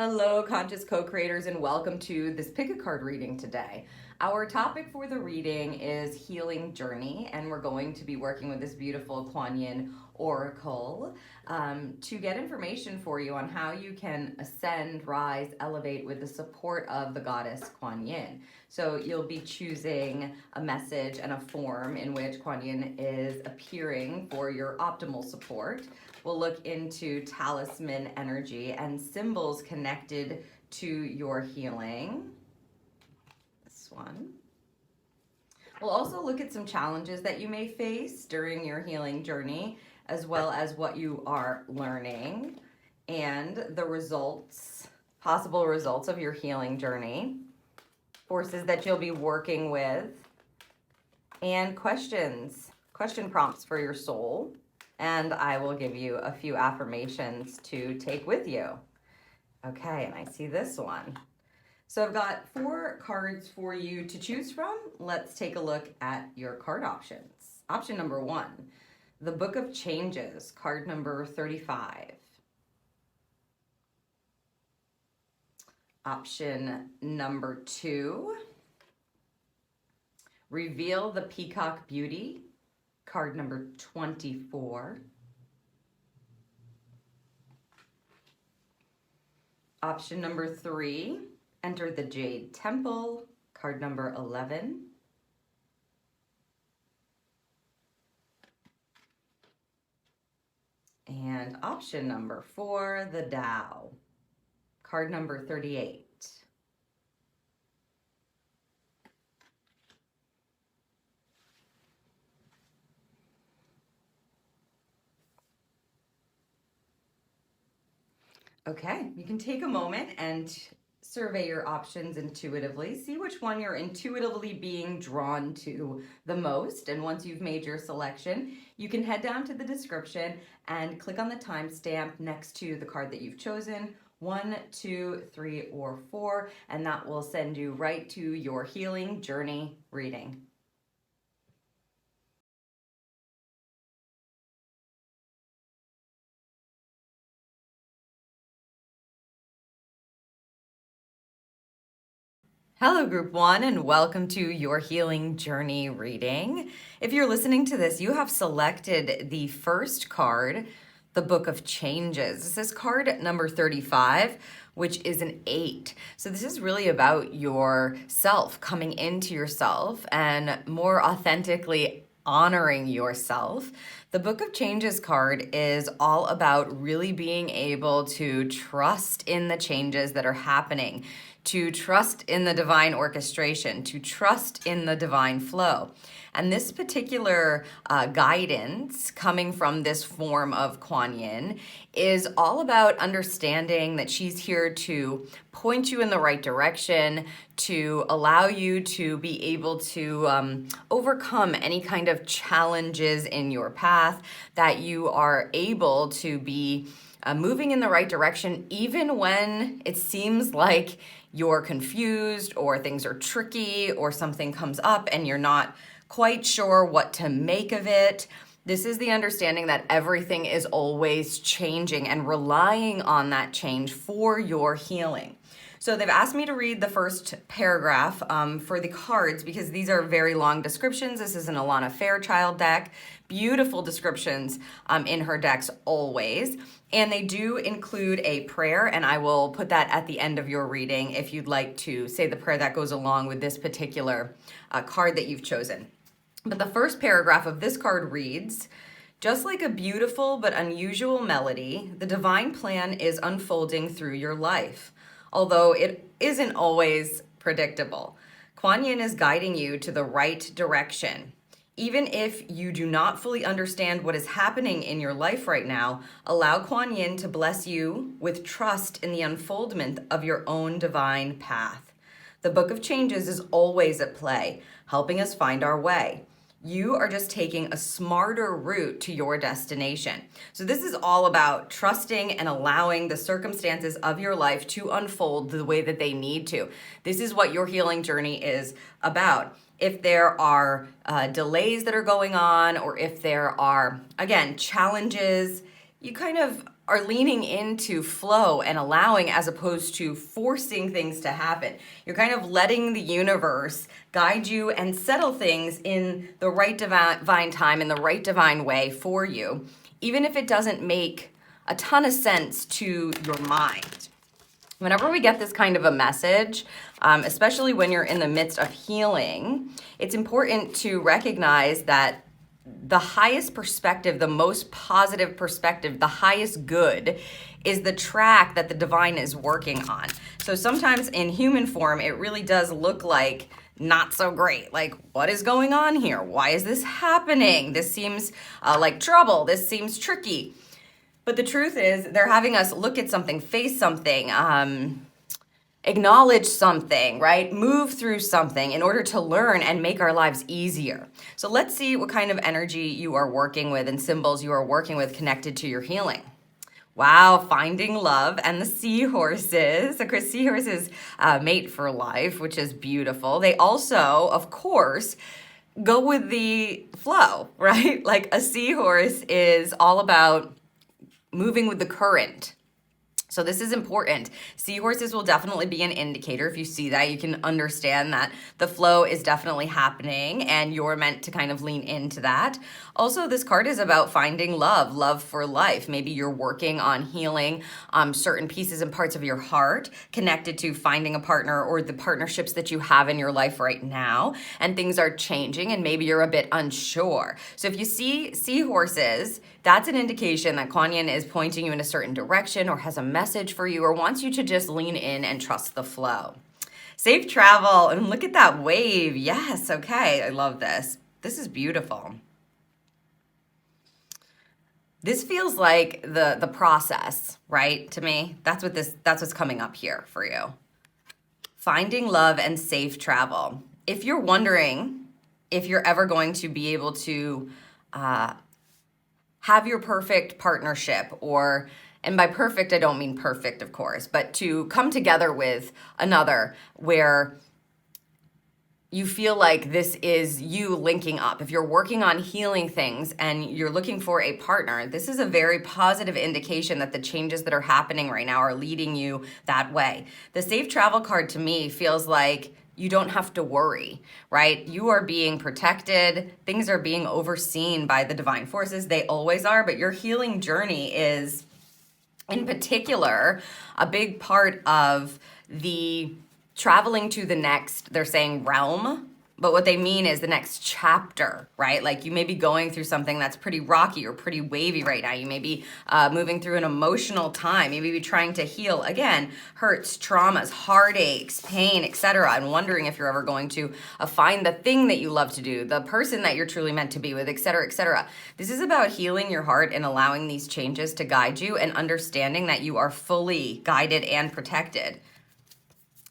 Hello, conscious co-creators, and welcome to this pick a card reading today. Our topic for the reading is healing journey, and we're going to be working with this beautiful Kuan oracle to get information for you on how you can ascend, rise, elevate with the support of the goddess Kuan Yin. So you'll be choosing a message and a form in which Kuan Yin is appearing for your optimal support. We'll look into talisman energy and symbols connected to your healing. This one. We'll also look at some challenges that you may face during your healing journey, as well as what you are learning and the results, possible results of your healing journey, forces that you'll be working with, and question prompts for your soul. And I will give you a few affirmations to take with you. Okay, and I see this one. So I've got 4 cards for you to choose from. Let's take a look at your card options. Option number 1, the Book of Changes, card number 35. Option number 2, Reveal the Peacock Beauty, card number 24. Option number 3, Enter the Jade Temple, card number 11. And option number 4, the Tao, card number 38. Okay, you can take a moment and survey your options intuitively. See which one you're intuitively being drawn to the most. And once you've made your selection, you can head down to the description and click on the timestamp next to the card that you've chosen, 1, 2, 3, or 4, and that will send you right to your healing journey reading. Hello, Group 1, and welcome to your healing journey reading. If you're listening to this, you have selected the first card, the Book of Changes. This is card number 35, which is an 8. So this is really about yourself, coming into yourself and more authentically honoring yourself. The Book of Changes card is all about really being able to trust in the changes that are happening, to trust in the divine orchestration, to trust in the divine flow. And this particular guidance coming from this form of Kuan Yin is all about understanding that she's here to point you in the right direction, to allow you to be able to overcome any kind of challenges in your path, that you are able to be moving in the right direction, even when it seems like you're confused or things are tricky or something comes up and you're not quite sure what to make of it. This is the understanding that everything is always changing and relying on that change for your healing. So they've asked me to read the first paragraph for the cards because these are very long descriptions. This is an Alana Fairchild deck. Beautiful descriptions in her decks always. And they do include a prayer, and I will put that at the end of your reading if you'd like to say the prayer that goes along with this particular card that you've chosen. But the first paragraph of this card reads, just like a beautiful but unusual melody, the divine plan is unfolding through your life, although it isn't always predictable. Kuan Yin is guiding you to the right direction. Even if you do not fully understand what is happening in your life right now, allow Kuan Yin to bless you with trust in the unfoldment of your own divine path. The Book of Changes is always at play, helping us find our way. You are just taking a smarter route to your destination. So this is all about trusting and allowing the circumstances of your life to unfold the way that they need to. This is what your healing journey is about. If there are delays that are going on, or if there are, again, challenges, you kind of are leaning into flow and allowing as opposed to forcing things to happen. You're kind of letting the universe guide you and settle things in the right divine time, in the right divine way for you, even if it doesn't make a ton of sense to your mind. Whenever we get this kind of a message, especially when you're in the midst of healing, it's important to recognize that the highest perspective, the most positive perspective, the highest good is the track that the divine is working on. So sometimes in human form, it really does look like not so great. Like, what is going on here? Why is this happening? This seems like trouble. This seems tricky. But the truth is, they're having us look at something, face something, acknowledge something, right? Move through something in order to learn and make our lives easier. So let's see what kind of energy you are working with and symbols you are working with connected to your healing. Wow, finding love and the seahorses. Of course, seahorses mate for life, which is beautiful. They also, of course, go with the flow, right? Like a seahorse is all about moving with the current. So this is important. Seahorses will definitely be an indicator. If you see that, you can understand that the flow is definitely happening and you're meant to kind of lean into that. Also, this card is about finding love, love for life. Maybe you're working on healing certain pieces and parts of your heart connected to finding a partner or the partnerships that you have in your life right now, and things are changing and maybe you're a bit unsure. So if you see seahorses, that's an indication that Kuan is pointing you in a certain direction or has a message for you or wants you to just lean in and trust the flow. Safe travel, and look at that wave. Yes, okay, I love this. This is beautiful. This feels like the process, right? To me, that's what's coming up here for you. Finding love and safe travel. If you're wondering if you're ever going to be able to have your perfect partnership, and by perfect, I don't mean perfect, of course, but to come together with another where you feel like this is you linking up. If you're working on healing things and you're looking for a partner, this is a very positive indication that the changes that are happening right now are leading you that way. The safe travel card to me feels like you don't have to worry, right? You are being protected. Things are being overseen by the divine forces. They always are, but your healing journey is, in particular, a big part of the traveling to the next, they're saying realm, but what they mean is the next chapter, right? Like you may be going through something that's pretty rocky or pretty wavy right now. You may be moving through an emotional time. You may be trying to heal, again, hurts, traumas, heartaches, pain, etc., and wondering if you're ever going to find the thing that you love to do, the person that you're truly meant to be with, etc., etc. This is about healing your heart and allowing these changes to guide you and understanding that you are fully guided and protected.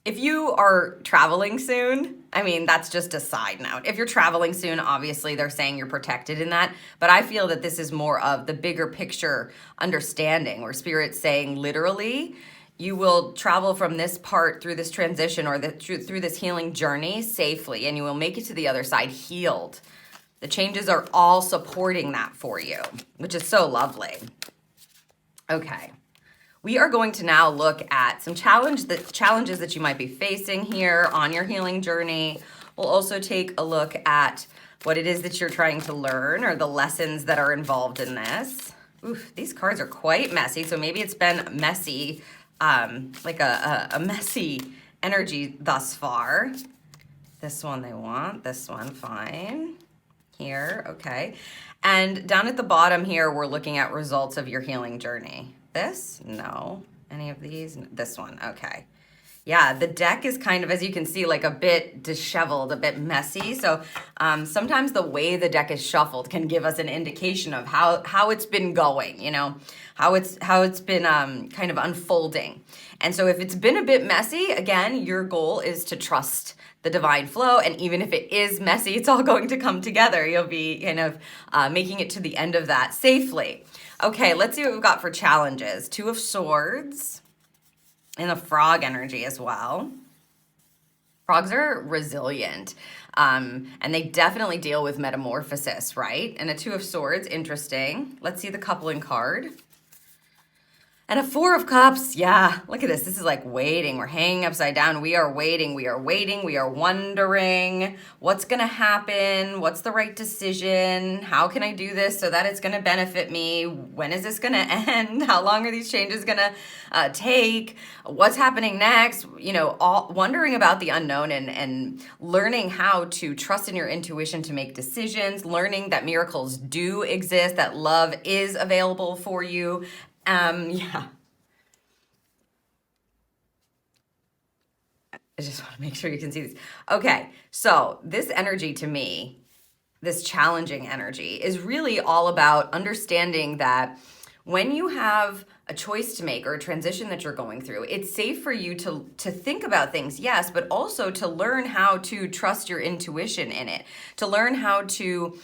If you are traveling soon, I mean, that's just a side note. If you're traveling soon, obviously they're saying you're protected in that. But I feel that this is more of the bigger picture understanding where Spirit's saying literally, you will travel from this part through this transition or through this healing journey safely, and you will make it to the other side healed. The changes are all supporting that for you, which is so lovely. Okay. We are going to now look at some challenges that you might be facing here on your healing journey. We'll also take a look at what it is that you're trying to learn or the lessons that are involved in this. Oof, these cards are quite messy, so maybe it's been messy, like a messy energy thus far. This one they want, this one fine. Here, okay. And down at the bottom here, we're looking at results of your healing journey. This? No. Any of these? This one. Okay. Yeah, the deck is kind of, as you can see, like a bit disheveled, a bit messy. So sometimes the way the deck is shuffled can give us an indication of how it's been going, you know, how it's been kind of unfolding. And so if it's been a bit messy, again, your goal is to trust the divine flow. And even if it is messy, it's all going to come together. You'll be kind of making it to the end of that safely. Okay, let's see what we've got for challenges. Two of Swords and a frog energy as well. Frogs are resilient, and they definitely deal with metamorphosis, right? And a Two of Swords, interesting. Let's see the coupling card. And a Four of Cups, yeah, look at this. This is like waiting. We're hanging upside down. We are waiting. We are waiting. We are wondering what's going to happen. What's the right decision? How can I do this so that it's going to benefit me? When is this going to end? How long are these changes going to take? What's happening next? You know, all wondering about the unknown and learning how to trust in your intuition to make decisions, learning that miracles do exist, that love is available for you. Yeah. I just want to make sure you can see these. Okay, so this energy to me, this challenging energy, is really all about understanding that when you have a choice to make or a transition that you're going through, it's safe for you to think about things, yes, but also to learn how to trust your intuition in it, to learn how to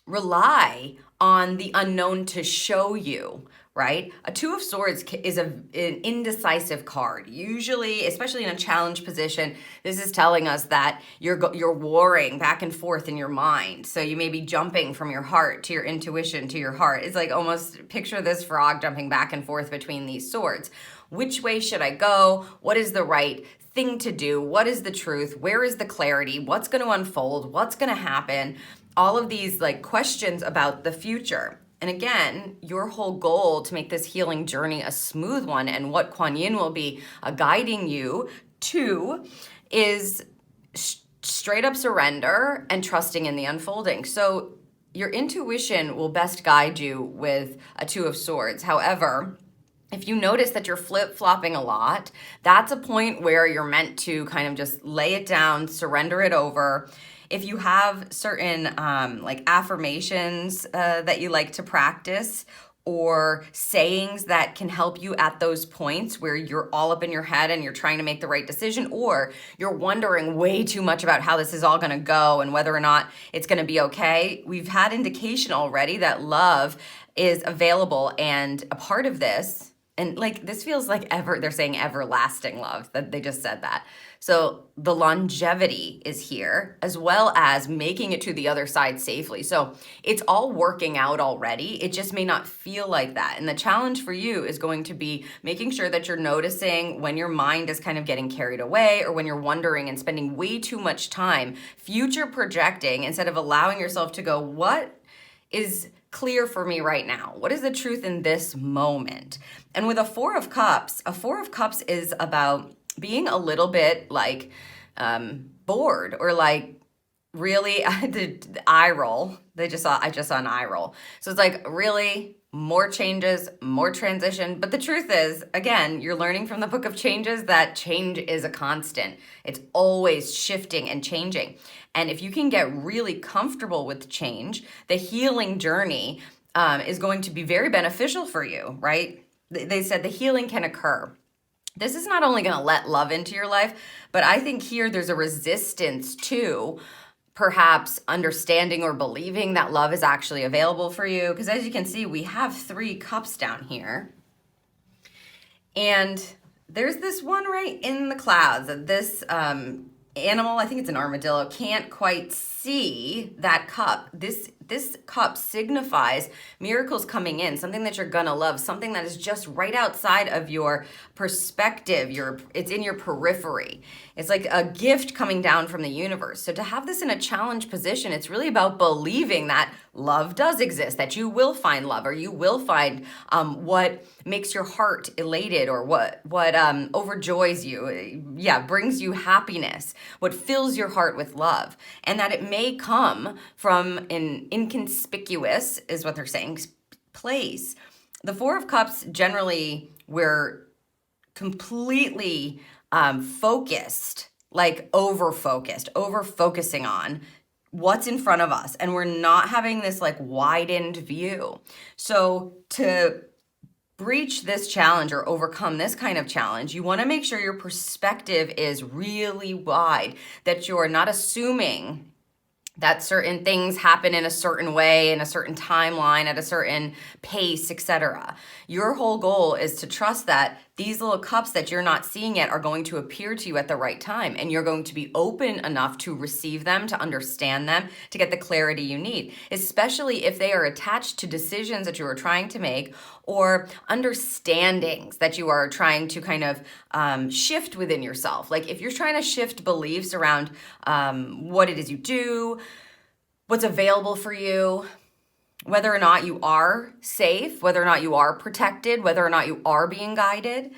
rely on the unknown to show you, right? A Two of Swords is an indecisive card. Usually, especially in a challenge position, this is telling us that you're warring back and forth in your mind. So you may be jumping from your heart to your intuition to your heart. It's like almost picture this frog jumping back and forth between these swords. Which way should I go? What is the right thing to do? What is the truth? Where is the clarity? What's going to unfold? What's going to happen? All of these like questions about the future. And again, your whole goal to make this healing journey a smooth one, and what Kuan Yin will be guiding you to, is straight up surrender and trusting in the unfolding. So your intuition will best guide you with a Two of Swords. However, if you notice that you're flip-flopping a lot, that's a point where you're meant to kind of just lay it down, surrender it over. If you have certain like affirmations that you like to practice, or sayings that can help you at those points where you're all up in your head and you're trying to make the right decision, or you're wondering way too much about how this is all going to go and whether or not it's going to be okay, we've had indication already that love is available and a part of this. And like, this feels like they're saying everlasting love, that they just said that. So the longevity is here, as well as making it to the other side safely. So it's all working out already. It just may not feel like that. And the challenge for you is going to be making sure that you're noticing when your mind is kind of getting carried away, or when you're wondering and spending way too much time future projecting, instead of allowing yourself to go, what is clear for me right now? What is the truth in this moment? And with a Four of Cups is about being a little bit like bored, or like really the eye roll. I just saw an eye roll. So it's like, really, more changes, more transition. But the truth is, again, you're learning from the Book of Changes that change is a constant. It's always shifting and changing. And if you can get really comfortable with change, the healing journey is going to be very beneficial for you, right? They said the healing can occur. This is not only going to let love into your life, but I think here there's a resistance to perhaps understanding or believing that love is actually available for you. Because as you can see, we have 3 cups down here. And there's this one right in the clouds that this animal, I think it's an armadillo, can't quite see that cup. This cup signifies miracles coming in, something that you're gonna love, something that is just right outside of your perspective. It's in your periphery. It's like a gift coming down from the universe. So to have this in a challenge position, it's really about believing that love does exist, that you will find love, or you will find what makes your heart elated, or what overjoys you, brings you happiness, what fills your heart with love, and that it may come from an inconspicuous, is what they're saying, place. The Four of Cups, generally, we're completely focused, like over-focusing on what's in front of us, and we're not having this like widened view. So to breach this challenge or overcome this kind of challenge, you want to make sure your perspective is really wide, that you're not assuming that certain things happen in a certain way, in a certain timeline, at a certain pace, etc. Your whole goal is to trust that these little cups that you're not seeing yet are going to appear to you at the right time, and you're going to be open enough to receive them, to understand them, to get the clarity you need, especially if they are attached to decisions that you are trying to make or understandings that you are trying to kind of shift within yourself. Like if you're trying to shift beliefs around what it is you do, what's available for you, whether or not you are safe, whether or not you are protected, whether or not you are being guided.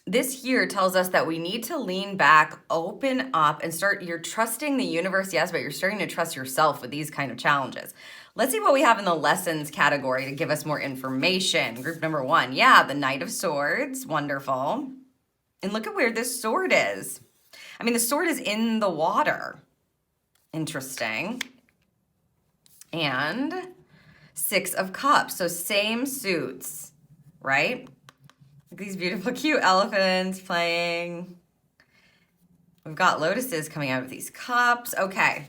This here tells us that we need to lean back, open up, and you're trusting the universe, yes, but you're starting to trust yourself with these kind of challenges. Let's see what we have in the lessons category to give us more information. Group number 1, yeah, the Knight of Swords, wonderful. And look at where this sword is. I mean, the sword is in the water. Interesting. And 6 of Cups, so same suits, right? These beautiful, cute elephants playing. We've got lotuses coming out of these cups. Okay.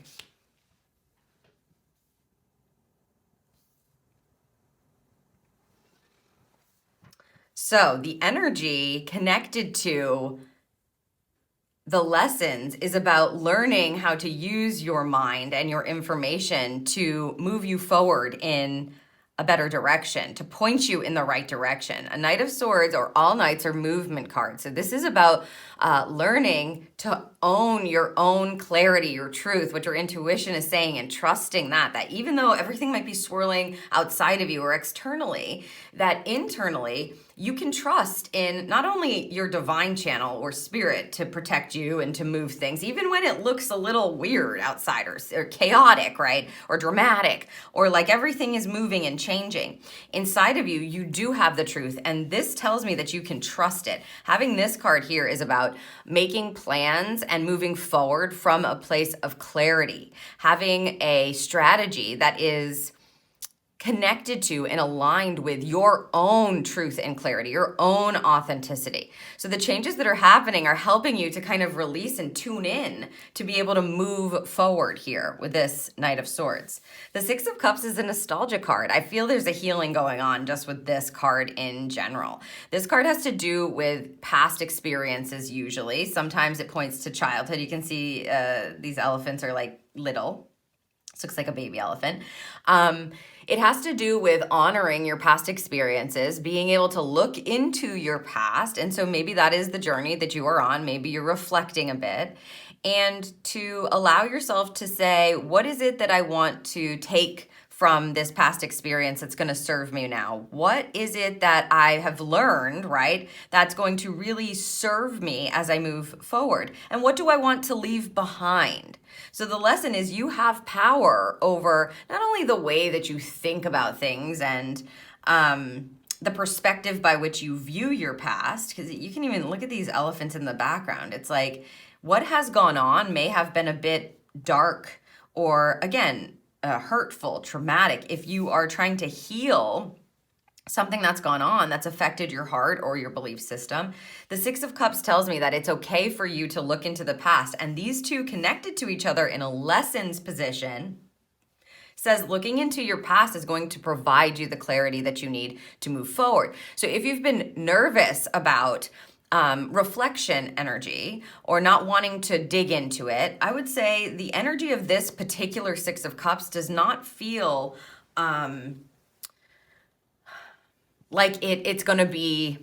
So the energy connected to the lessons is about learning how to use your mind and your information to move you forward in a better direction, to point you in the right direction. A Knight of Swords, or all knights, are movement cards. So this is about learning to own your own clarity, your truth, what your intuition is saying, and trusting that even though everything might be swirling outside of you or externally, that internally you can trust in not only your divine channel or spirit to protect you and to move things, even when it looks a little weird outside or chaotic, right? Or dramatic, or like everything is moving and changing. Inside of you, you do have the truth. And this tells me that you can trust it. Having this card here is about making plans and moving forward from a place of clarity, having a strategy that is connected to and aligned with your own truth and clarity, your own authenticity. So the changes that are happening are helping you to kind of release and tune in to be able to move forward here with this Knight of Swords. The 6 of Cups is a nostalgia card. I feel there's a healing going on just with this card in general. This card has to do with past experiences usually. Sometimes it points to childhood. You can see these elephants are like little. This looks like a baby elephant. It has to do with honoring your past experiences, being able to look into your past. And so maybe that is the journey that you are on. Maybe you're reflecting a bit, and to allow yourself to say, what is it that I want to take from this past experience that's going to serve me now? What is it that I have learned, right, that's going to really serve me as I move forward? And what do I want to leave behind? So the lesson is you have power over not only the way that you think about things and the perspective by which you view your past, because you can even look at these elephants in the background. It's like what has gone on may have been a bit dark or, again, hurtful, traumatic. If you are trying to heal something that's gone on that's affected your heart or your belief system, the 6 of Cups tells me that it's okay for you to look into the past. And these two connected to each other in a lessons position says looking into your past is going to provide you the clarity that you need to move forward. So if you've been nervous about reflection energy or not wanting to dig into it, I would say the energy of this particular 6 of Cups does not feel like it's going to be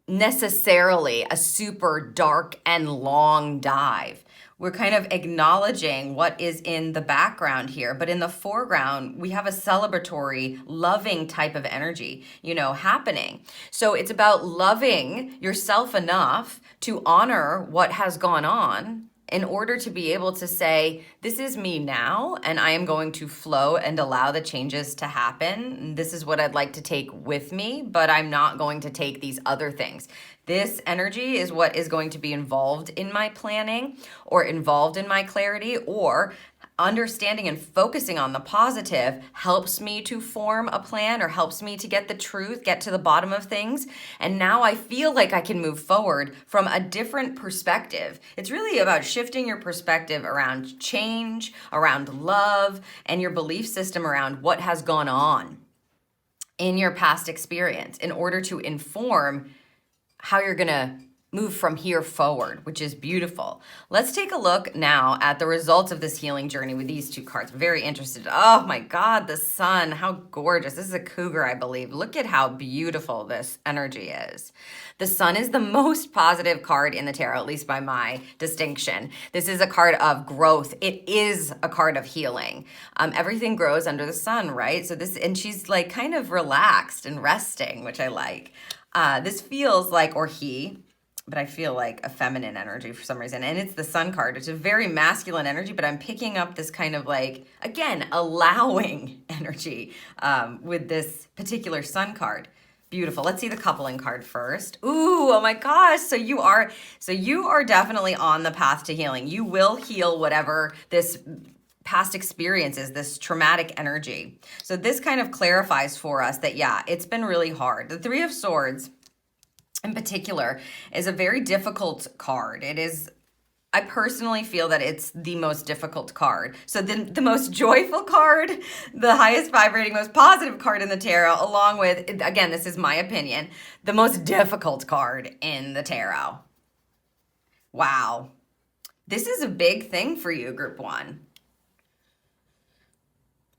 necessarily a super dark and long dive. We're kind of acknowledging what is in the background here, but in the foreground, we have a celebratory, loving type of energy, happening. So it's about loving yourself enough to honor what has gone on in order to be able to say, this is me now, and I am going to flow and allow the changes to happen. This is what I'd like to take with me, but I'm not going to take these other things. This energy is what is going to be involved in my planning or involved in my clarity, or understanding and focusing on the positive helps me to form a plan or helps me to get the truth, get to the bottom of things. And now I feel like I can move forward from a different perspective. It's really about shifting your perspective around change, around love, and your belief system around what has gone on in your past experience in order to inform how you're going to move from here forward, which is beautiful. Let's take a look now at the results of this healing journey with these two cards. Very interested. Oh my God, the sun, how gorgeous. This is a cougar, I believe. Look at how beautiful this energy is. The sun is the most positive card in the tarot, at least by my distinction. This is a card of growth. It is a card of healing. Everything grows under the sun, right? So this, and she's like kind of relaxed and resting, which I like. This feels like, or he, but I feel like a feminine energy for some reason. And it's the sun card. It's a very masculine energy, but I'm picking up this kind of like, again, allowing energy with this particular sun card. Beautiful. Let's see the coupling card first. Ooh, oh my gosh. So you are definitely on the path to healing. You will heal whatever this past experiences, this traumatic energy. So this kind of clarifies for us that, yeah, it's been really hard. The Three of Swords in particular is a very difficult card. It is, I personally feel that it's the most difficult card. So the most joyful card, the highest vibrating, most positive card in the tarot, along with, again, this is my opinion, the most difficult card in the tarot. Wow. This is a big thing for you, Group 1.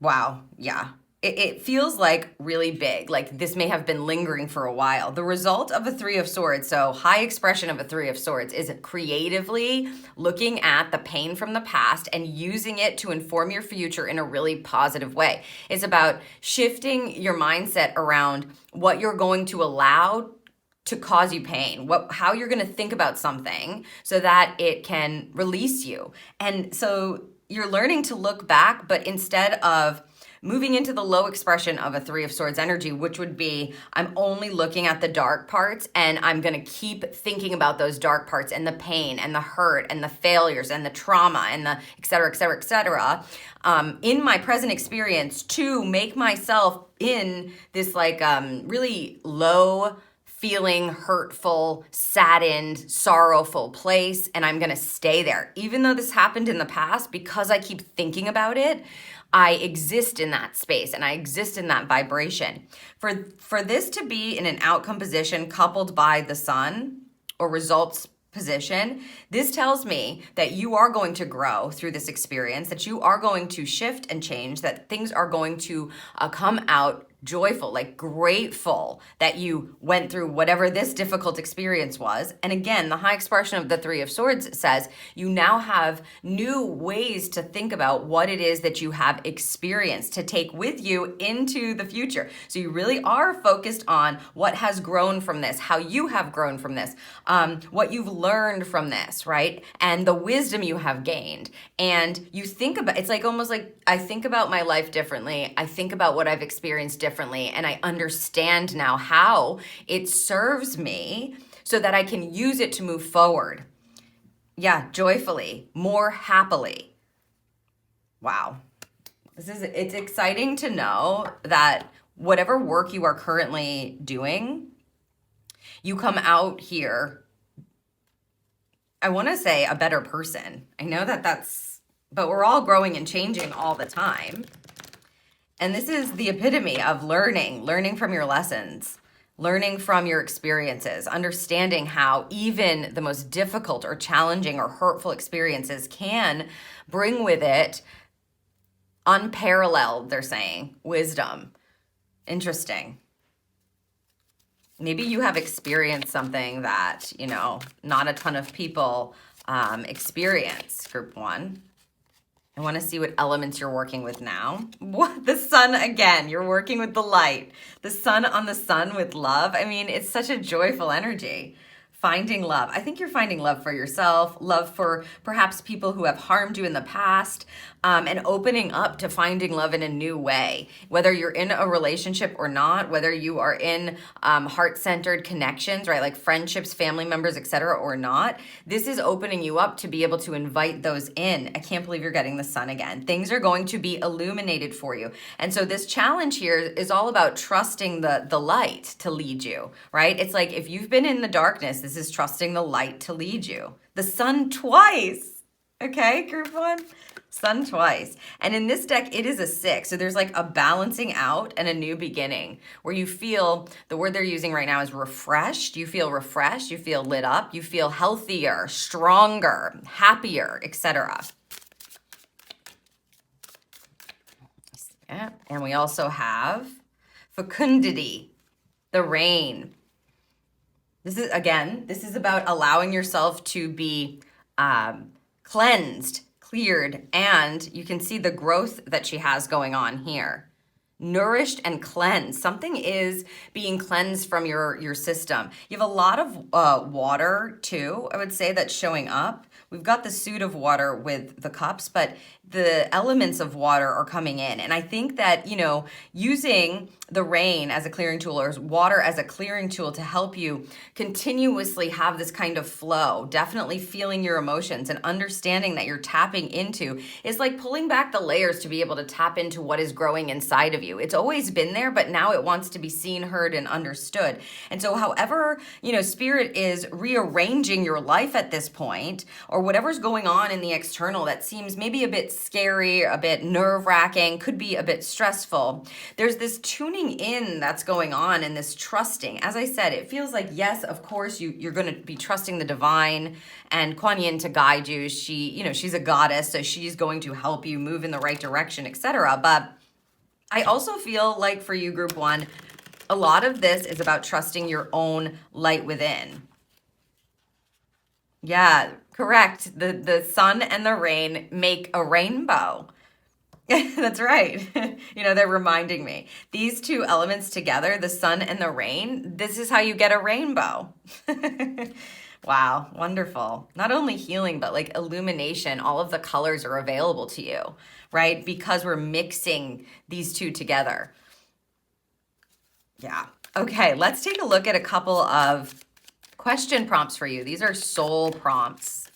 Wow. Yeah. It feels like really big, like this may have been lingering for a while. The result of a Three of Swords, so high expression of a Three of Swords, is creatively looking at the pain from the past and using it to inform your future in a really positive way. It's about shifting your mindset around what you're going to allow to cause you pain, how you're going to think about something so that it can release you. And so you're learning to look back, but instead of moving into the low expression of a Three of Swords energy, which would be, I'm only looking at the dark parts and I'm going to keep thinking about those dark parts and the pain and the hurt and the failures and the trauma and the et cetera, et cetera, et cetera, in my present experience to make myself in this like really low feeling hurtful, saddened, sorrowful place, and I'm going to stay there. Even though this happened in the past, because I keep thinking about it, I exist in that space and I exist in that vibration. For this to be in an outcome position coupled by the sun or results position, this tells me that you are going to grow through this experience, that you are going to shift and change, that things are going to come out joyful, like grateful that you went through whatever this difficult experience was. And again, the high expression of the Three of Swords says you now have new ways to think about what it is that you have experienced to take with you into the future. So you really are focused on what has grown from this, how you have grown from this, what you've learned from this, right? And the wisdom you have gained. And you think about, it's like almost like I think about my life differently. I think about what I've experienced differently, and I understand now how it serves me so that I can use it to move forward. Yeah, joyfully, more happily. Wow. It's exciting to know that whatever work you are currently doing, you come out here, I want to say a better person. I know but we're all growing and changing all the time. And this is the epitome of learning from your lessons, learning from your experiences, understanding how even the most difficult or challenging or hurtful experiences can bring with it unparalleled, they're saying, wisdom. Interesting. Maybe you have experienced something that, not a ton of people experience, Group 1. I want to see what elements you're working with now. What? The sun again. You're working with the light. The sun on the sun with love. I mean, it's such a joyful energy. Finding love. I think you're finding love for yourself, love for perhaps people who have harmed you in the past, and opening up to finding love in a new way. Whether you're in a relationship or not, whether you are in heart-centered connections, right, like friendships, family members, etc., or not, this is opening you up to be able to invite those in. I can't believe you're getting the sun again. Things are going to be illuminated for you. And so this challenge here is all about trusting the light to lead you, right? It's like if you've been in the darkness, this is trusting the light to lead you. The sun twice. Okay, group one. Sun twice. And in this deck, it is a 6. So there's like a balancing out and a new beginning where you feel, the word they're using right now is refreshed. You feel refreshed. You feel lit up. You feel healthier, stronger, happier, etc. Yeah. And we also have fecundity, the rain. This is about allowing yourself to be cleansed, cleared, and you can see the growth that she has going on here. Nourished and cleansed. Something is being cleansed from your system. You have a lot of water too, I would say, that's showing up. We've got the suit of water with the cups, but the elements of water are coming in. And I think that, using the rain as a clearing tool or water as a clearing tool to help you continuously have this kind of flow, definitely feeling your emotions and understanding that you're tapping into is like pulling back the layers to be able to tap into what is growing inside of you. It's always been there, but now it wants to be seen, heard, and understood. And so however, Spirit is rearranging your life at this point, or whatever's going on in the external that seems maybe a bit scary, a bit nerve-wracking, could be a bit stressful. There's this tuning in that's going on and this trusting. As I said, it feels like, yes, of course, you're going to be trusting the divine and Kuan Yin to guide you. She's a goddess, so she's going to help you move in the right direction, etc. But I also feel like for you, group one, a lot of this is about trusting your own light within. Yeah, correct. The sun and the rain make a rainbow. That's right. They're reminding me. These two elements together, the sun and the rain, this is how you get a rainbow. Wow, wonderful. Not only healing, but like illumination. All of the colors are available to you, right? Because we're mixing these two together. Yeah. Okay, let's take a look at a couple of question prompts for you. These are soul prompts.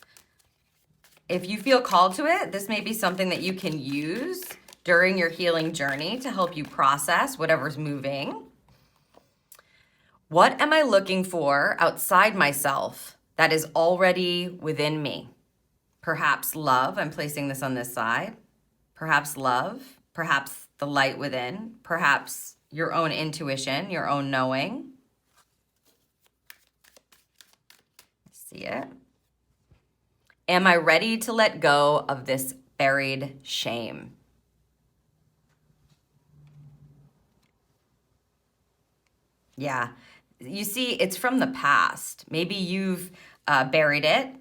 If you feel called to it, this may be something that you can use during your healing journey to help you process whatever's moving. What am I looking for outside myself that is already within me? Perhaps love. I'm placing this on this side. Perhaps love. Perhaps the light within. Perhaps your own intuition, your own knowing. See it? Am I ready to let go of this buried shame? Yeah. You see, it's from the past. Maybe you've buried it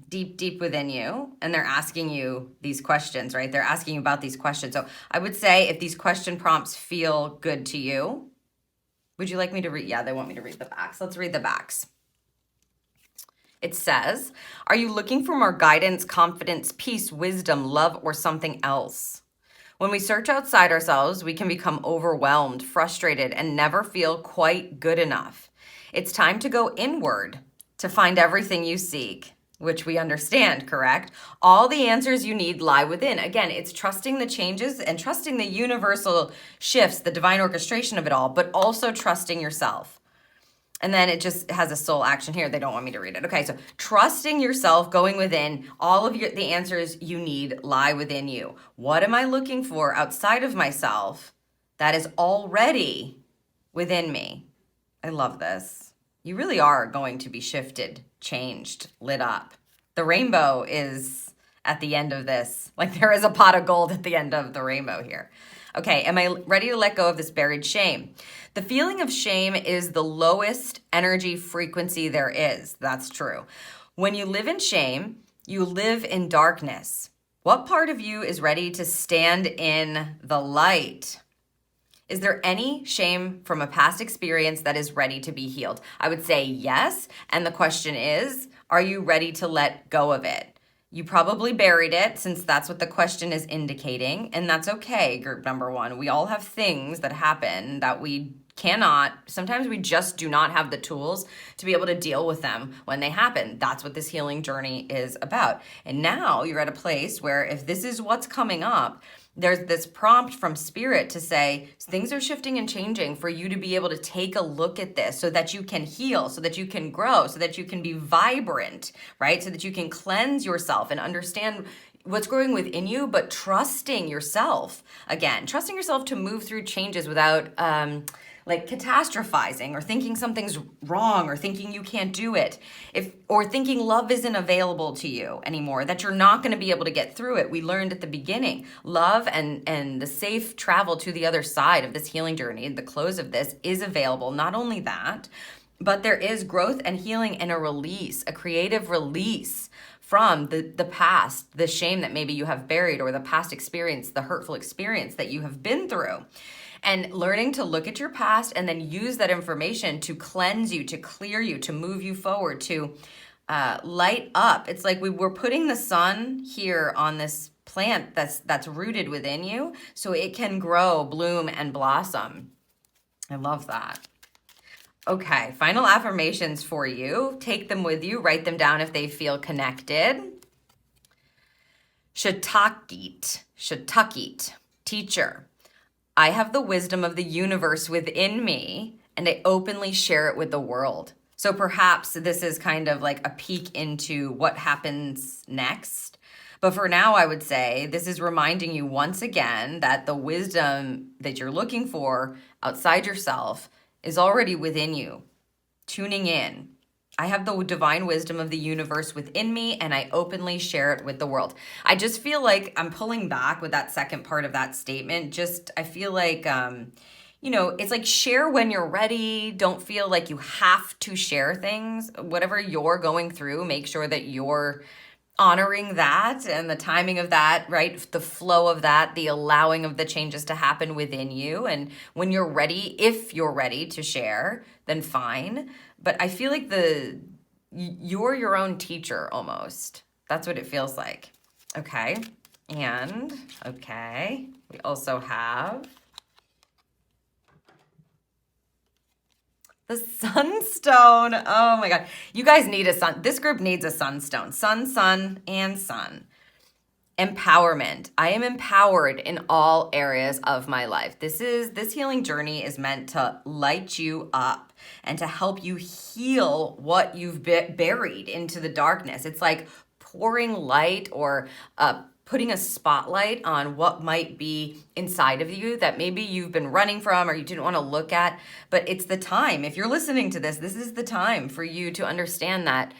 deep, deep within you, and they're asking you these questions, right? They're asking you about these questions. So I would say if these question prompts feel good to you, would you like me to read? Yeah, they want me to read the backs. Let's read the backs. It says, are you looking for more guidance, confidence, peace, wisdom, love, or something else? When we search outside ourselves, we can become overwhelmed, frustrated, and never feel quite good enough. It's time to go inward to find everything you seek, which we understand, correct? All the answers you need lie within. Again, it's trusting the changes and trusting the universal shifts, the divine orchestration of it all, but also trusting yourself. And then it just has a soul action here. They don't want me to read it. Okay, so trusting yourself, going within, all of the answers you need lie within you. What am I looking for outside of myself that is already within me? I love this. You really are going to be shifted, changed, lit up. The rainbow is at the end of this. Like there is a pot of gold at the end of the rainbow here. Okay, am I ready to let go of this buried shame? The feeling of shame is the lowest energy frequency there is. That's true. When you live in shame, you live in darkness. What part of you is ready to stand in the light? Is there any shame from a past experience that is ready to be healed? I would say yes. And the question is, are you ready to let go of it? You probably buried it since that's what the question is indicating. And that's okay, group number one. We all have things that happen that we sometimes we just do not have the tools to be able to deal with them when they happen. That's what this healing journey is about. And now you're at a place where if this is what's coming up, there's this prompt from spirit to say things are shifting and changing for you to be able to take a look at this so that you can heal, so that you can grow, so that you can be vibrant, right? So that you can cleanse yourself and understand what's growing within you, but trusting yourself again, trusting yourself to move through changes without like catastrophizing or thinking something's wrong or thinking you can't do it, or thinking love isn't available to you anymore, that you're not going to be able to get through it. We learned at the beginning, love and the safe travel to the other side of this healing journey, the close of this is available. Not only that, but there is growth and healing and a release, a creative release from the past, the shame that maybe you have buried, or the past experience, the hurtful experience that you have been through. And learning to look at your past and then use that information to cleanse you, to clear you, to move you forward, to light up. It's like we're putting the sun here on this plant that's rooted within you so it can grow, bloom, and blossom. I love that. Okay, final affirmations for you. Take them with you. Write them down if they feel connected. Shatakit, teacher. I have the wisdom of the universe within me, and I openly share it with the world. So perhaps this is kind of like a peek into what happens next. But for now, I would say this is reminding you once again that the wisdom that you're looking for outside yourself is already within you. Tuning in. I have the divine wisdom of the universe within me, and I openly share it with the world. I just feel like I'm pulling back with that second part of that statement. I feel like, it's like share when you're ready. Don't feel like you have to share things. Whatever you're going through, make sure that you're honoring that and the timing of that, right? The flow of that, the allowing of the changes to happen within you. And when you're ready, if you're ready to share, then fine. But I feel like you're your own teacher almost. That's what it feels like. Okay. And we also have the sunstone. Oh my God. You guys need a sun. This group needs a sunstone. Sun, and sun. Empowerment. I am empowered in all areas of my life. This healing journey is meant to light you up and to help you heal what you've buried into the darkness. It's like pouring light or putting a spotlight on what might be inside of you that maybe you've been running from or you didn't want to look at. But it's the time. If you're listening to this, this is the time for you to understand that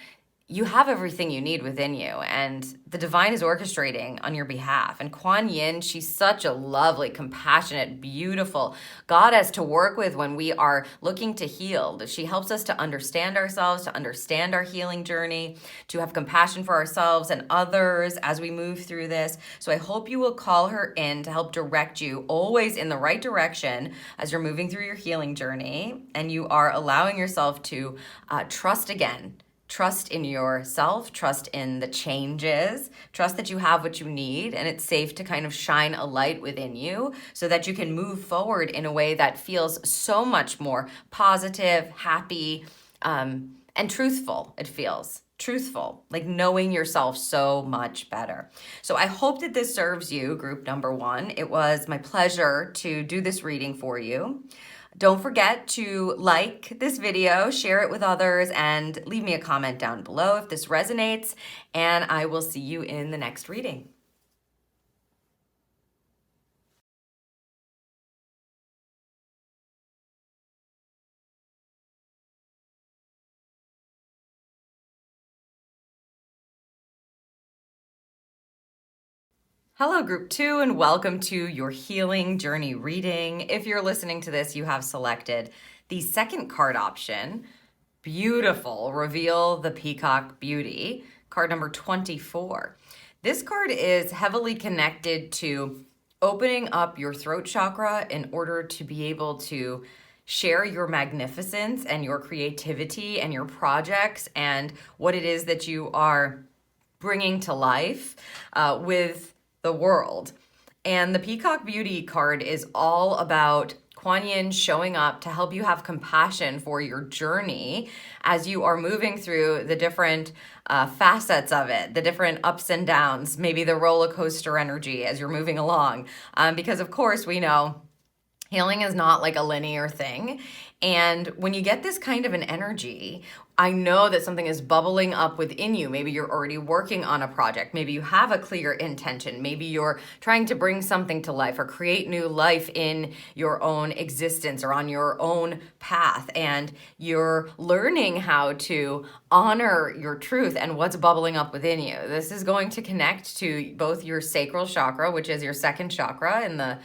you have everything you need within you, and the divine is orchestrating on your behalf. And Kuan Yin, she's such a lovely, compassionate, beautiful goddess to work with when we are looking to heal. She helps us to understand ourselves, to understand our healing journey, to have compassion for ourselves and others as we move through this. So I hope you will call her in to help direct you always in the right direction as you're moving through your healing journey, and you are allowing yourself to trust again. Trust in yourself, trust in the changes, trust that you have what you need, and it's safe to kind of shine a light within you so that you can move forward in a way that feels so much more positive, happy, and truthful. It feels truthful, like knowing yourself so much better. So I hope that this serves you, group number 1. It was my pleasure to do this reading for you. Don't forget to like this video, share it with others, and leave me a comment down below if this resonates, and I will see you in the next reading. Hello, group 2, and welcome to your healing journey reading. If you're listening to this, you have selected the second card option, beautiful, Reveal the Peacock Beauty, card number 24. This card is heavily connected to opening up your throat chakra in order to be able to share your magnificence and your creativity and your projects and what it is that you are bringing to life with the world. And the Peacock Beauty card is all about Kuan Yin showing up to help you have compassion for your journey as you are moving through the different facets of it, the different ups and downs, maybe the roller coaster energy as you're moving along. Because of course we know healing is not like a linear thing. And when you get this kind of an energy, I know that something is bubbling up within you. Maybe you're already working on a project. Maybe you have a clear intention. Maybe you're trying to bring something to life or create new life in your own existence or on your own path. And you're learning how to honor your truth and what's bubbling up within you. This is going to connect to both your sacral chakra, which is your second chakra in the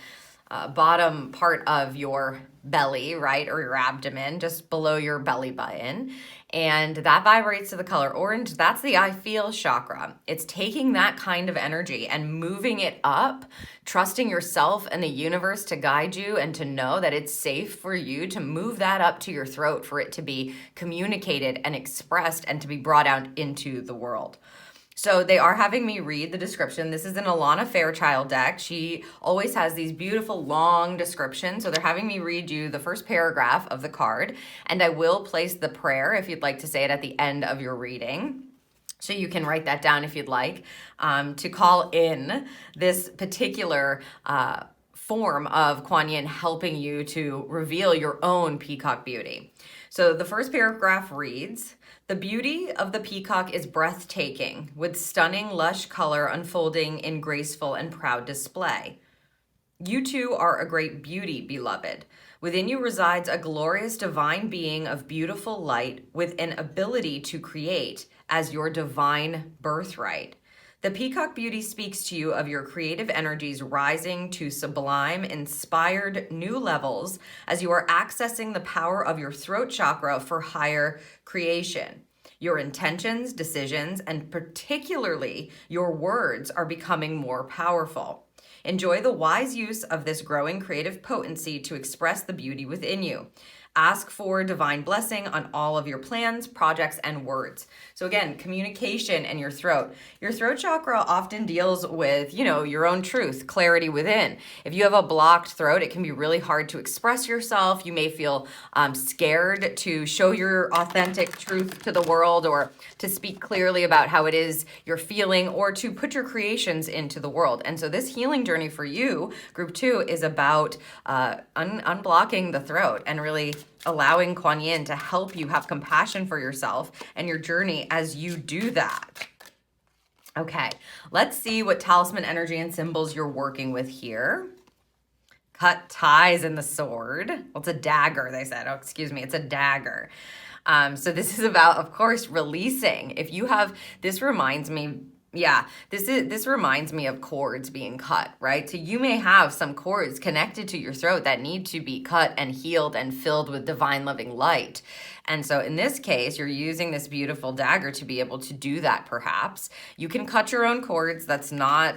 bottom part of your belly, right, or your abdomen, just below your belly button. And that vibrates to the color orange. That's the I feel chakra. It's taking that kind of energy and moving it up, trusting yourself and the universe to guide you and to know that it's safe for you to move that up to your throat for it to be communicated and expressed and to be brought out into the world. So they are having me read the description. This is an Alana Fairchild deck. She always has these beautiful long descriptions. So they're having me read you the first paragraph of the card. And I will place the prayer if you'd like to say it at the end of your reading. So you can write that down if you'd like, to call in this particular form of Kuan Yin helping you to reveal your own peacock beauty. So the first paragraph reads, "The beauty of the peacock is breathtaking, with stunning lush color unfolding in graceful and proud display. You too are a great beauty, beloved. Within you resides a glorious divine being of beautiful light with an ability to create as your divine birthright. The peacock beauty speaks to you of your creative energies rising to sublime, inspired new levels as you are accessing the power of your throat chakra for higher creation. Your intentions, decisions, and particularly your words are becoming more powerful. Enjoy the wise use of this growing creative potency to express the beauty within you. Ask for divine blessing on all of your plans, projects, and words." So again, communication and your throat. Your throat chakra often deals with, your own truth, clarity within. If you have a blocked throat, it can be really hard to express yourself. You may feel scared to show your authentic truth to the world or to speak clearly about how it is you're feeling or to put your creations into the world. And so this healing journey for you, group 2, is about unblocking the throat and really allowing Kuan Yin to help you have compassion for yourself and your journey as you do that. Okay, let's see what talisman energy and symbols you're working with here. Cut ties in the sword. Well, it's a dagger, they said. Oh, excuse me, it's a dagger. So this is about, of course, releasing. If you have, this reminds me of cords being cut, right? So you may have some cords connected to your throat that need to be cut and healed and filled with divine loving light. And so in this case, you're using this beautiful dagger to be able to do that, perhaps. You can cut your own cords. That's not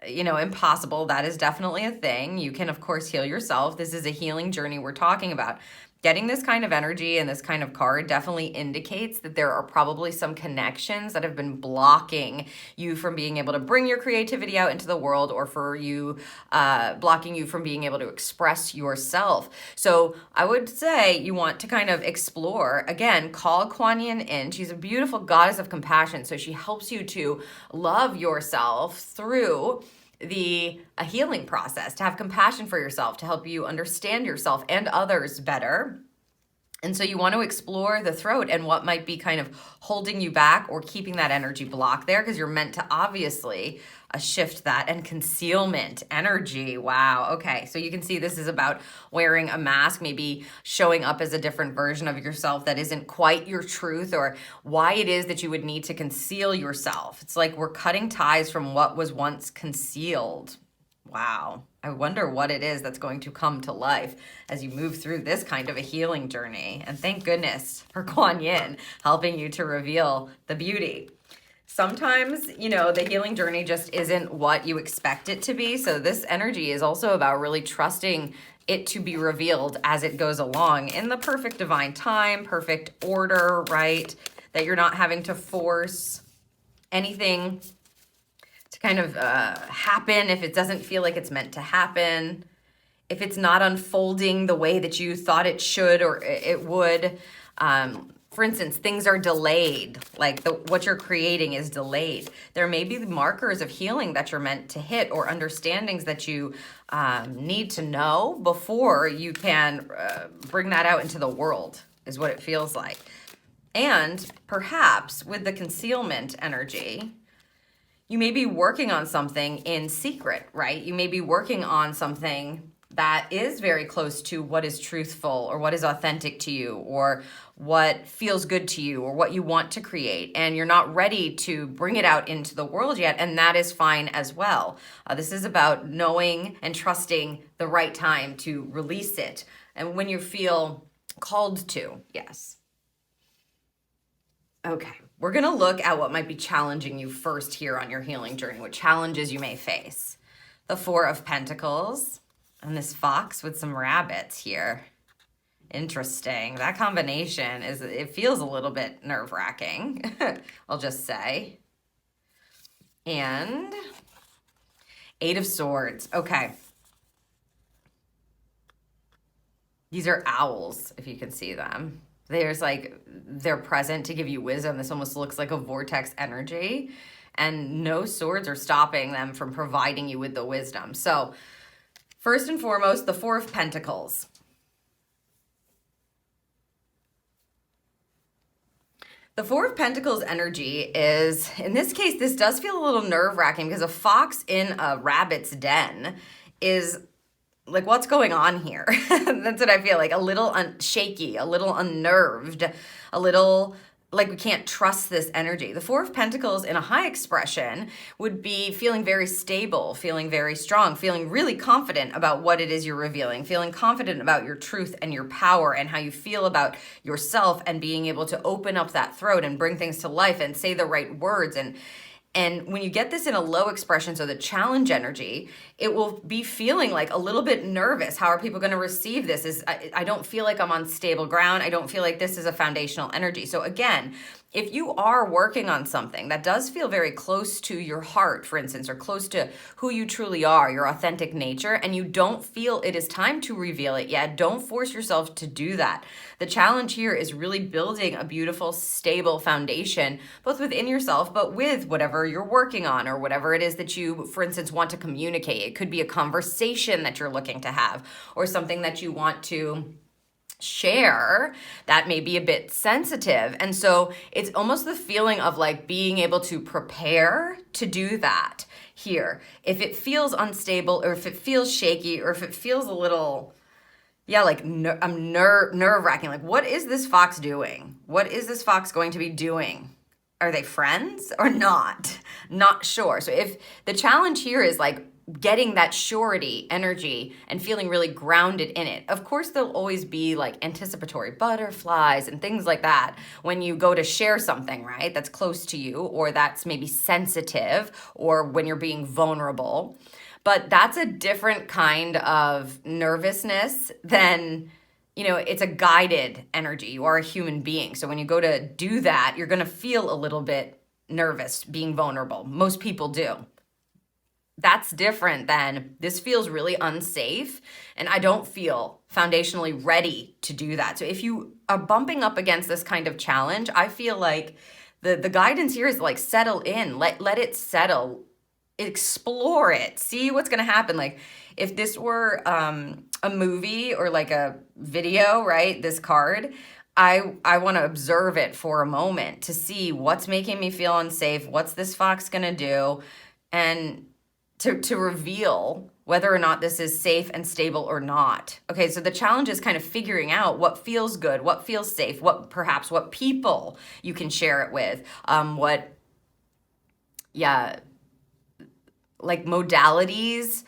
impossible. That is definitely a thing. You can, of course, heal yourself. This is a healing journey we're talking about. Getting this kind of energy and this kind of card definitely indicates that there are probably some connections that have been blocking you from being able to bring your creativity out into the world, or for you, blocking you from being able to express yourself. So I would say you want to kind of explore, again, call Kuan Yin in. She's a beautiful goddess of compassion. So she helps you to love yourself through a healing process, to have compassion for yourself, to help you understand yourself and others better. And so you want to explore the throat and what might be kind of holding you back or keeping that energy blocked there, because you're meant to obviously shift that. And concealment energy. Wow. Okay. So you can see this is about wearing a mask, maybe showing up as a different version of yourself that isn't quite your truth, or why it is that you would need to conceal yourself. It's like we're cutting ties from what was once concealed. Wow. I wonder what it is that's going to come to life as you move through this kind of a healing journey. And thank goodness for Kuan Yin helping you to reveal the beauty. Sometimes, the healing journey just isn't what you expect it to be. So this energy is also about really trusting it to be revealed as it goes along in the perfect divine time, perfect order, right? That you're not having to force anything to kind of happen if it doesn't feel like it's meant to happen. if it's not unfolding the way that you thought it should or it would. For instance, things are delayed, like what you're creating is delayed. There may be markers of healing that you're meant to hit or understandings that you need to know before you can bring that out into the world, is what it feels like. And perhaps with the concealment energy, you may be working on something in secret, right? You may be working on something that is very close to what is truthful or what is authentic to you or what feels good to you or what you want to create, and you're not ready to bring it out into the world yet, and that is fine as well. This is about knowing and trusting the right time to release it and when you feel called to. Yes. Okay, we're going to look at what might be challenging you first here on your healing journey, what challenges you may face. The Four of Pentacles and this fox with some rabbits here. Interesting. That combination it feels a little bit nerve-wracking, I'll just say. And Eight of Swords. Okay. These are owls, if you can see them. They're present to give you wisdom. This almost looks like a vortex energy, and no swords are stopping them from providing you with the wisdom. So first and foremost, the Four of Pentacles. The Four of Pentacles energy is, in this case, this does feel a little nerve-wracking because a fox in a rabbit's den is like, what's going on here? That's what I feel like. A little shaky, a little unnerved, a little like we can't trust this energy. The Four of Pentacles in a high expression would be feeling very stable, feeling very strong, feeling really confident about what it is you're revealing, feeling confident about your truth and your power and how you feel about yourself, and being able to open up that throat and bring things to life and say the right words. And when you get this in a low expression, so the challenge energy, it will be feeling like a little bit nervous. How are people going to receive this? I don't feel like I'm on stable ground. I don't feel like this is a foundational energy. So again, if you are working on something that does feel very close to your heart, for instance, or close to who you truly are, your authentic nature, and you don't feel it is time to reveal it yet, don't force yourself to do that. The challenge here is really building a beautiful, stable foundation, both within yourself, but with whatever you're working on or whatever it is that you, for instance, want to communicate. It could be a conversation that you're looking to have or something that you want to share that may be a bit sensitive. And so it's almost the feeling of like being able to prepare to do that here. If it feels unstable or if it feels shaky or if it feels a little, I'm nerve-wracking. Like, what is this fox doing? What is this fox going to be doing? Are they friends or not? Not sure. So if the challenge here is like getting that surety energy and feeling really grounded in it. Of course, there'll always be like anticipatory butterflies and things like that when you go to share something, right? That's close to you or that's maybe sensitive or when you're being vulnerable. But that's a different kind of nervousness than, it's a guided energy. You are a human being. So when you go to do that, you're going to feel a little bit nervous being vulnerable. Most people do. That's different than this feels really unsafe and I don't feel foundationally ready to do that. So if you are bumping up against this kind of challenge, I feel like the guidance here is like settle in, let it settle, explore it, see what's going to happen. Like if this were a movie or like a video, right? This card, I want to observe it for a moment to see what's making me feel unsafe. What's this fox going to do? And to reveal whether or not this is safe and stable or not. Okay, so the challenge is kind of figuring out what feels good, what feels safe, what people you can share it with, like modalities,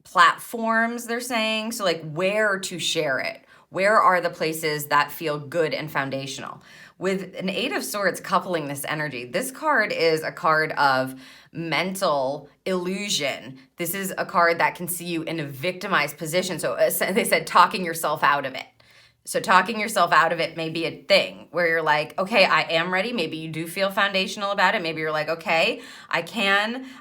platforms they're saying. So like where to share it. Where are the places that feel good and foundational? With an Eight of Swords coupling this energy, this card is a card of mental illusion. This is a card that can see you in a victimized position. So they said talking yourself out of it. So talking yourself out of it may be a thing where you're like, okay, I am ready. Maybe you do feel foundational about it. Maybe you're like, okay, I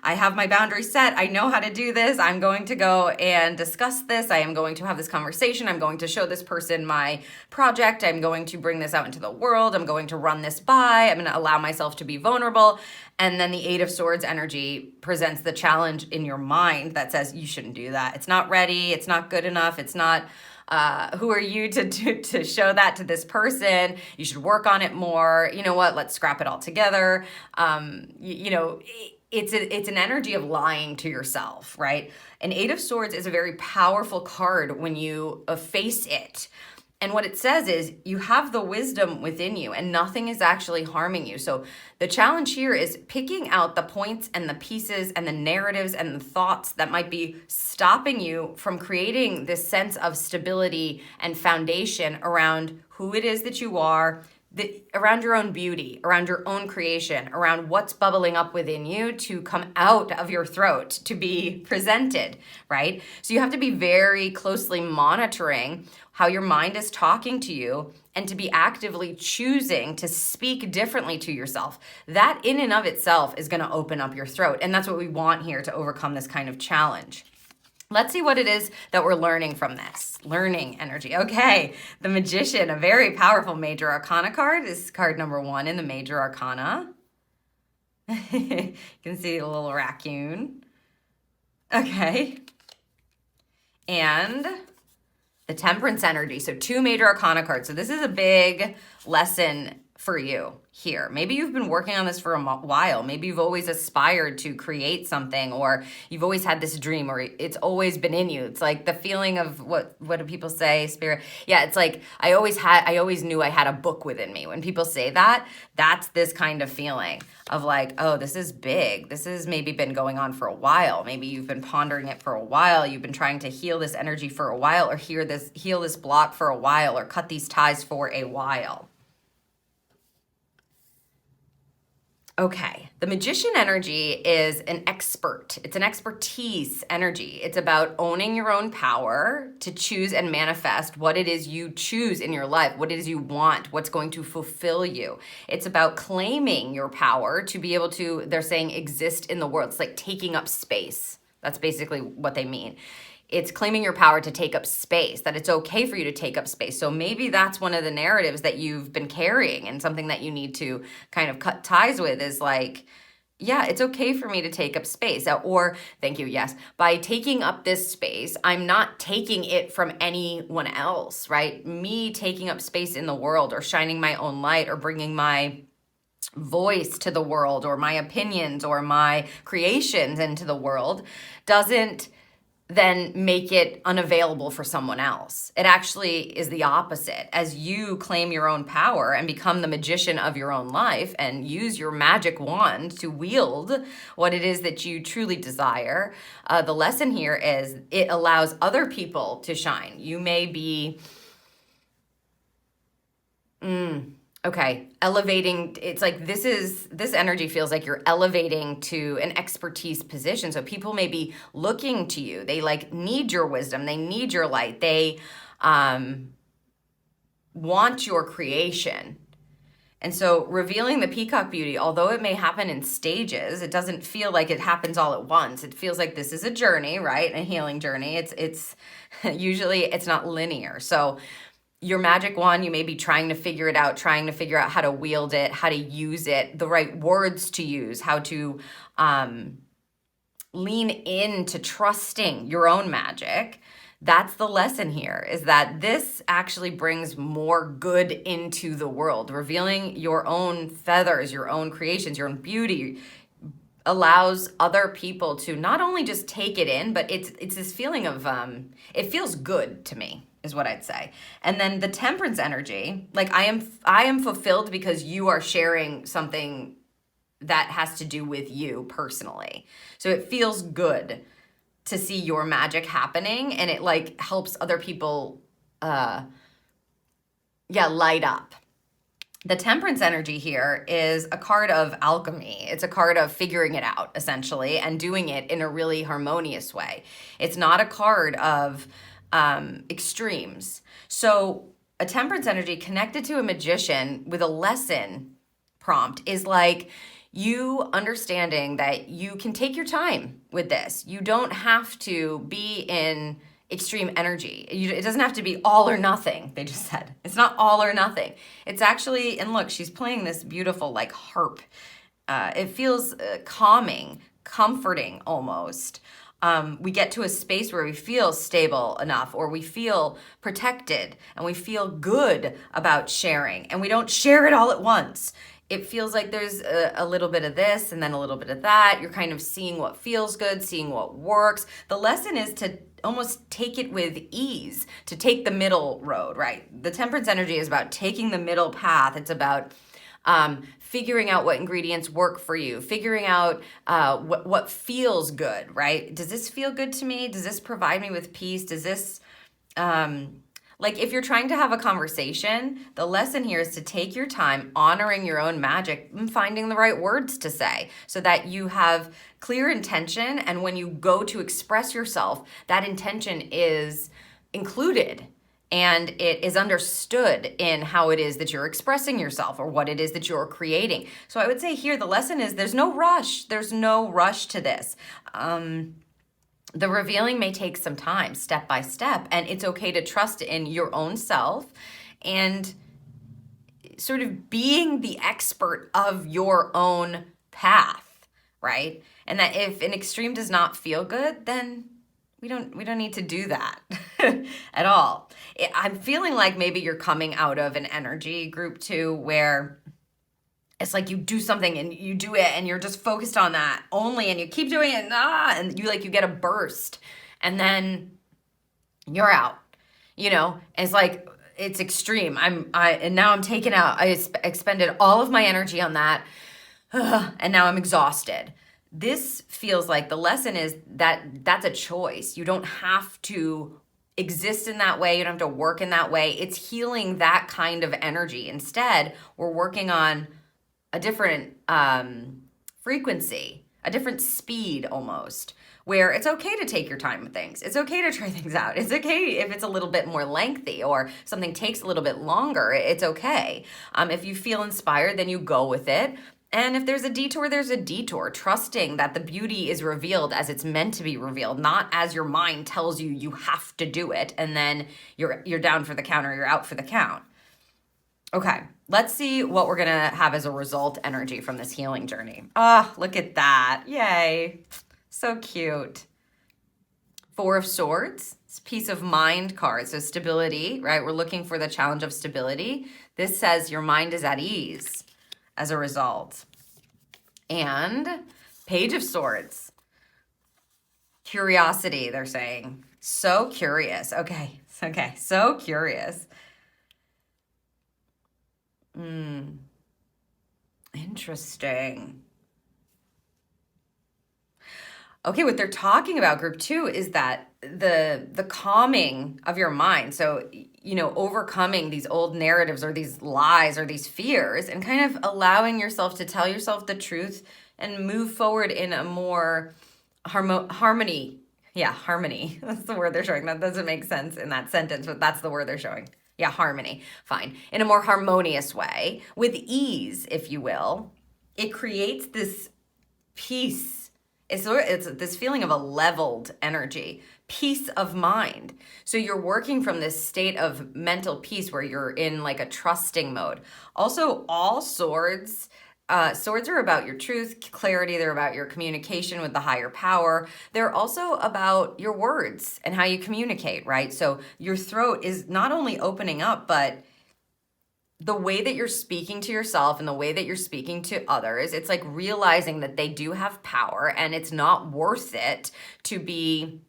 have my boundaries set. I know how to do this. I'm going to go and discuss this. I am going to have this conversation. I'm going to show this person my project. I'm going to bring this out into the world. I'm going to run this by. I'm going to allow myself to be vulnerable. And then the Eight of Swords energy presents the challenge in your mind that says, you shouldn't do that. It's not ready. It's not good enough. It's not... who are you to show that to this person? You should work on it more. You know what? Let's scrap it all together. It's an energy of lying to yourself, right? An Eight of Swords is a very powerful card when you face it. And what it says is you have the wisdom within you and nothing is actually harming you. So the challenge here is picking out the points and the pieces and the narratives and the thoughts that might be stopping you from creating this sense of stability and foundation around who it is that you are, around your own beauty, around your own creation, around what's bubbling up within you to come out of your throat to be presented, right? So you have to be very closely monitoring how your mind is talking to you and to be actively choosing to speak differently to yourself. That in and of itself is going to open up your throat. And that's what we want here to overcome this kind of challenge. Let's see what it is that we're learning from this. Learning energy. Okay, the Magician, a very powerful Major Arcana card. This is card number 1 in the Major Arcana. You can see the little raccoon. Okay. And the Temperance energy. So 2 Major Arcana cards. So this is a big lesson for you here. Maybe you've been working on this for a while. Maybe you've always aspired to create something, or you've always had this dream, or it's always been in you. It's like the feeling of what do people say? Spirit. Yeah, it's like I always knew I had a book within me. When people say that, that's this kind of feeling of like, oh, this is big. This has maybe been going on for a while. Maybe you've been pondering it for a while. You've been trying to heal this energy for a while, or heal this block for a while, or cut these ties for a while. Okay, the Magician energy is an expert. It's an expertise energy. It's about owning your own power to choose and manifest what it is you choose in your life, what it is you want, what's going to fulfill you. It's about claiming your power to be able to, they're saying, exist in the world. It's like taking up space. That's basically what they mean. It's claiming your power to take up space, that it's okay for you to take up space. So maybe that's one of the narratives that you've been carrying, and something that you need to kind of cut ties with is like, yeah, it's okay for me to take up space. Or, thank you, yes, by taking up this space, I'm not taking it from anyone else, right? Me taking up space in the world, or shining my own light, or bringing my voice to the world, or my opinions or my creations into the world doesn't then make it unavailable for someone else. It actually is the opposite. As you claim your own power and become the magician of your own life and use your magic wand to wield what it is that you truly desire, the lesson here is it allows other people to shine. You may be... Okay, elevating, it's like this energy feels like you're elevating to an expertise position. So people may be looking to you. They like need your wisdom. They need your light. They want your creation. And so revealing the Peacock beauty, although it may happen in stages, it doesn't feel like it happens all at once. It feels like this is a journey, right? A healing journey. It's usually it's not linear. So your magic wand, you may be trying to figure out how to wield it, how to use it, the right words to use, how to lean into trusting your own magic. That's the lesson here, is that this actually brings more good into the world. Revealing your own feathers, your own creations, your own beauty allows other people to not only just take it in, but it's this feeling of, it feels good to me, is what I'd say. And then the Temperance energy, like I am fulfilled because you are sharing something that has to do with you personally. So it feels good to see your magic happening, and it like helps other people light up. The Temperance energy here is a card of alchemy. It's a card of figuring it out, essentially, and doing it in a really harmonious way. It's not a card of extremes. So a temperance energy connected to a magician with a lesson prompt is like you understanding that you can take your time with this. You don't have to be in extreme energy. It doesn't have to be all or nothing, they just said. It's not all or nothing. It's actually, and look, she's playing this beautiful like harp. It feels calming, comforting almost. We get to a space where we feel stable enough, or we feel protected, and we feel good about sharing, and we don't share it all at once. It feels like there's a little bit of this and then a little bit of that. You're kind of seeing what feels good, seeing what works. The lesson is to almost take it with ease, to take the middle road, right? The temperance energy is about taking the middle path. It's about figuring out what ingredients work for you, figuring out what feels good, right? Does this feel good to me? Does this provide me with peace? Does this, like if you're trying to have a conversation, the lesson here is to take your time honoring your own magic and finding the right words to say so that you have clear intention. And when you go to express yourself, that intention is included and it is understood in how it is that you're expressing yourself or what it is that you're creating. So I would say here, the lesson is there's no rush. There's no rush to this. The revealing may take some time, step by step, and it's okay to trust in your own self and sort of being the expert of your own path, right? And that if an extreme does not feel good, then we don't need to do that at all. I'm feeling like maybe you're coming out of an energy group too, where it's like you do something and you do it and you're just focused on that only and you keep doing it and you get a burst and then you're out, and it's like, it's extreme. And now I'm taken out. I expended all of my energy on that and now I'm exhausted. This feels like the lesson is that that's a choice. You don't have to exist in that way. You don't have to work in that way. It's healing that kind of energy. Instead, we're working on a different frequency, a different speed almost, where it's okay to take your time with things. It's okay to try things out. It's okay if it's a little bit more lengthy or something takes a little bit longer. It's okay. If you feel inspired, then you go with it. And if there's a detour, there's a detour, trusting that the beauty is revealed as it's meant to be revealed, not as your mind tells you you have to do it, and then you're down for the count or you're out for the count. Okay, let's see what we're going to have as a result energy from this healing journey. Ah, look at that. Yay. So cute. Four of Swords. It's peace of mind card. So stability, right? We're looking for the challenge of stability. This says your mind is at ease as a result. And Page of Swords. Curiosity, they're saying. So curious. Okay. So curious. Interesting. Okay, what they're talking about, group 2, is that the calming of your mind. So, overcoming these old narratives or these lies or these fears and kind of allowing yourself to tell yourself the truth and move forward in a more harmony. Yeah, harmony. That's the word they're showing. That doesn't make sense in that sentence, but that's the word they're showing. Yeah, harmony. Fine. In a more harmonious way, with ease, if you will. It creates this peace. It's this feeling of a leveled energy, peace of mind. So you're working from this state of mental peace where you're in like a trusting mode. Also, all swords are about your truth, clarity. They're about your communication with the higher power. They're also about your words and how you communicate, right? So your throat is not only opening up, but the way that you're speaking to yourself and the way that you're speaking to others, it's like realizing that they do have power and it's not worth it to be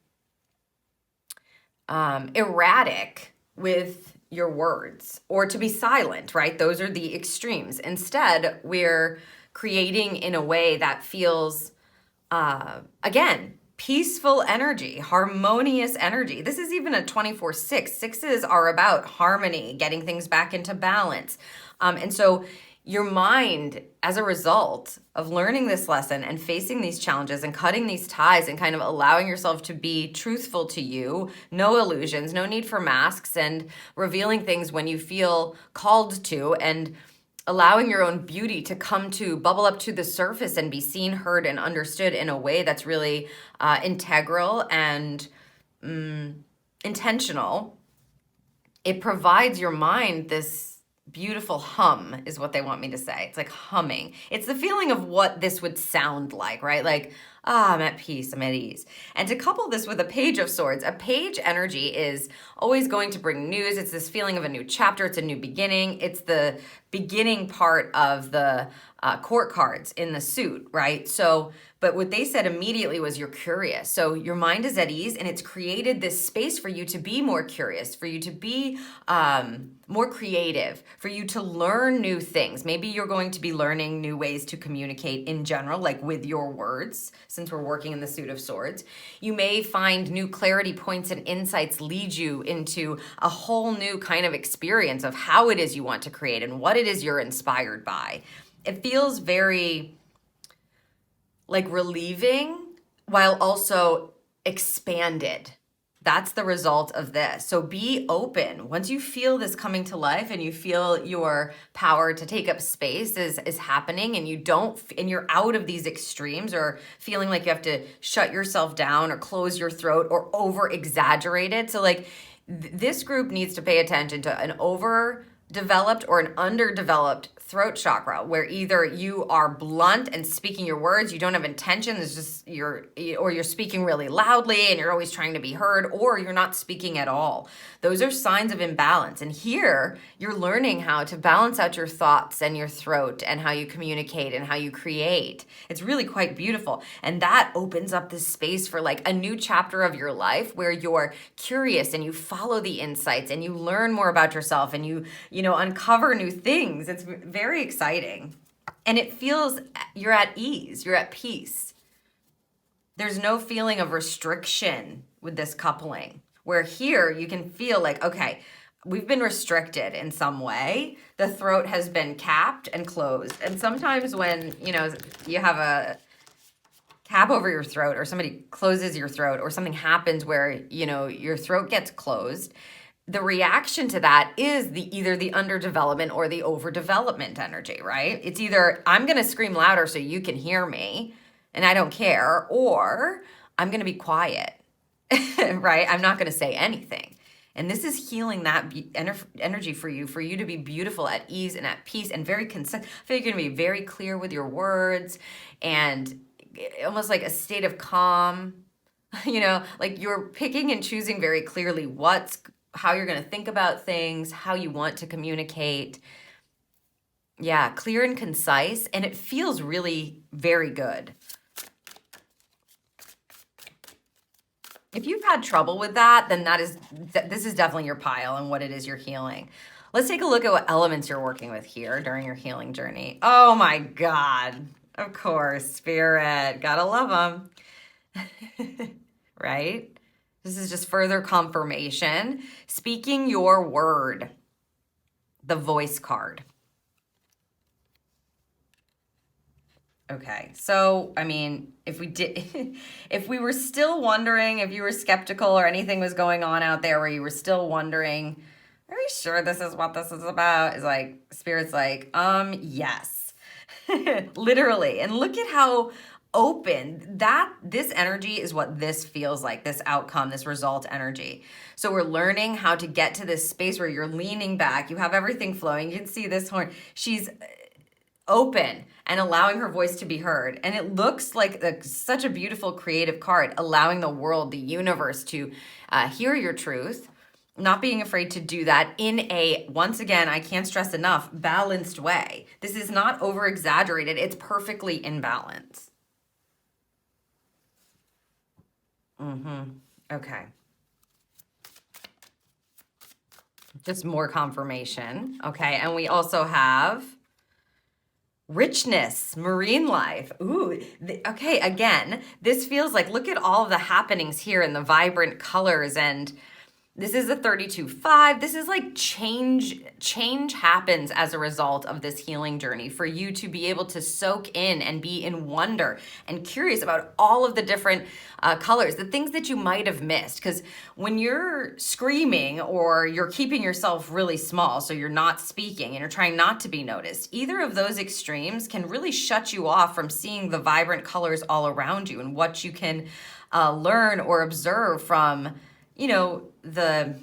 erratic with your words or to be silent, right? Those are the extremes. Instead, we're creating in a way that feels, again, peaceful energy, harmonious energy. This is even a 24/6. Sixes are about harmony, getting things back into balance. And so, your mind, as a result of learning this lesson and facing these challenges and cutting these ties and kind of allowing yourself to be truthful to you, no illusions, no need for masks, and revealing things when you feel called to, and allowing your own beauty to bubble up to the surface and be seen, heard, and understood in a way that's really integral and intentional. It provides your mind this beautiful hum, is what they want me to say. It's like humming. It's the feeling of what this would sound like, right? Like, I'm at peace, I'm at ease. And to couple this with a Page of Swords, a page energy is always going to bring news. It's this feeling of a new chapter. It's a new beginning. It's the beginning part of the court cards in the suit, right? So, but what they said immediately was you're curious. So your mind is at ease, and it's created this space for you to be more curious, for you to be more creative, for you to learn new things. Maybe you're going to be learning new ways to communicate in general, like with your words, since we're working in the Suit of Swords. You may find new clarity points and insights lead you into a whole new kind of experience of how it is you want to create and what it is you're inspired by. It feels very like relieving while also expanded. That's the result of this. So be open. Once you feel this coming to life and you feel your power to take up space is happening, and you're out of these extremes or feeling like you have to shut yourself down or close your throat or over exaggerate it. So like this group needs to pay attention to an overdeveloped or an underdeveloped throat chakra, where either you are blunt and speaking your words, you don't have intention, it's just you're speaking really loudly and you're always trying to be heard, or you're not speaking at all. Those are signs of imbalance. And here you're learning how to balance out your thoughts and your throat and how you communicate and how you create. It's really quite beautiful. And that opens up this space for like a new chapter of your life where you're curious and you follow the insights and you learn more about yourself and you uncover new things. It's very exciting. And it feels you're at ease, you're at peace. There's no feeling of restriction with this coupling, where here you can feel like, okay, we've been restricted in some way. The throat has been capped and closed. And sometimes when, you have a cap over your throat, or somebody closes your throat, or something happens where, your throat gets closed, the reaction to that is either the underdevelopment or the overdevelopment energy, right? It's either I'm going to scream louder so you can hear me and I don't care, or I'm going to be quiet, right? I'm not going to say anything. And this is healing that energy for you to be beautiful, at ease, and at peace, and very concise. I feel like you're going to be very clear with your words, and almost like a state of calm, like you're picking and choosing very clearly how you're going to think about things, how you want to communicate. Yeah, clear and concise, and it feels really very good. If you've had trouble with that, then this is definitely your pile and what it is you're healing. Let's take a look at what elements you're working with here during your healing journey. Oh my God. Of course, Spirit. Gotta love them. Right? This is just further confirmation. Speaking your word. The voice card. Okay, so, if we were still wondering, if you were skeptical or anything was going on out there where you were still wondering, are you sure this is what this is about? Is like, Spirit's like, yes. Literally. And look at how open this energy is, what this feels like, this outcome, this result energy. So we're learning how to get to this space where you're leaning back, you have everything flowing. You can see this horn. She's open and allowing her voice to be heard. And it looks like such a beautiful creative card, allowing the world, the universe to hear your truth, not being afraid to do that in a, once again, I can't stress enough, balanced way. This is not over exaggerated. It's perfectly in balance. Okay. Just more confirmation. Okay. And we also have richness, marine life. Ooh, okay. Again, this feels like, look at all of the happenings here and the vibrant colors and This is a 32-5. This is like change happens as a result of this healing journey for you to be able to soak in and be in wonder and curious about all of the different colors, the things that you might have missed. Because when you're screaming or you're keeping yourself really small, so you're not speaking and you're trying not to be noticed, either of those extremes can really shut you off from seeing the vibrant colors all around you and what you can learn or observe from, you know, the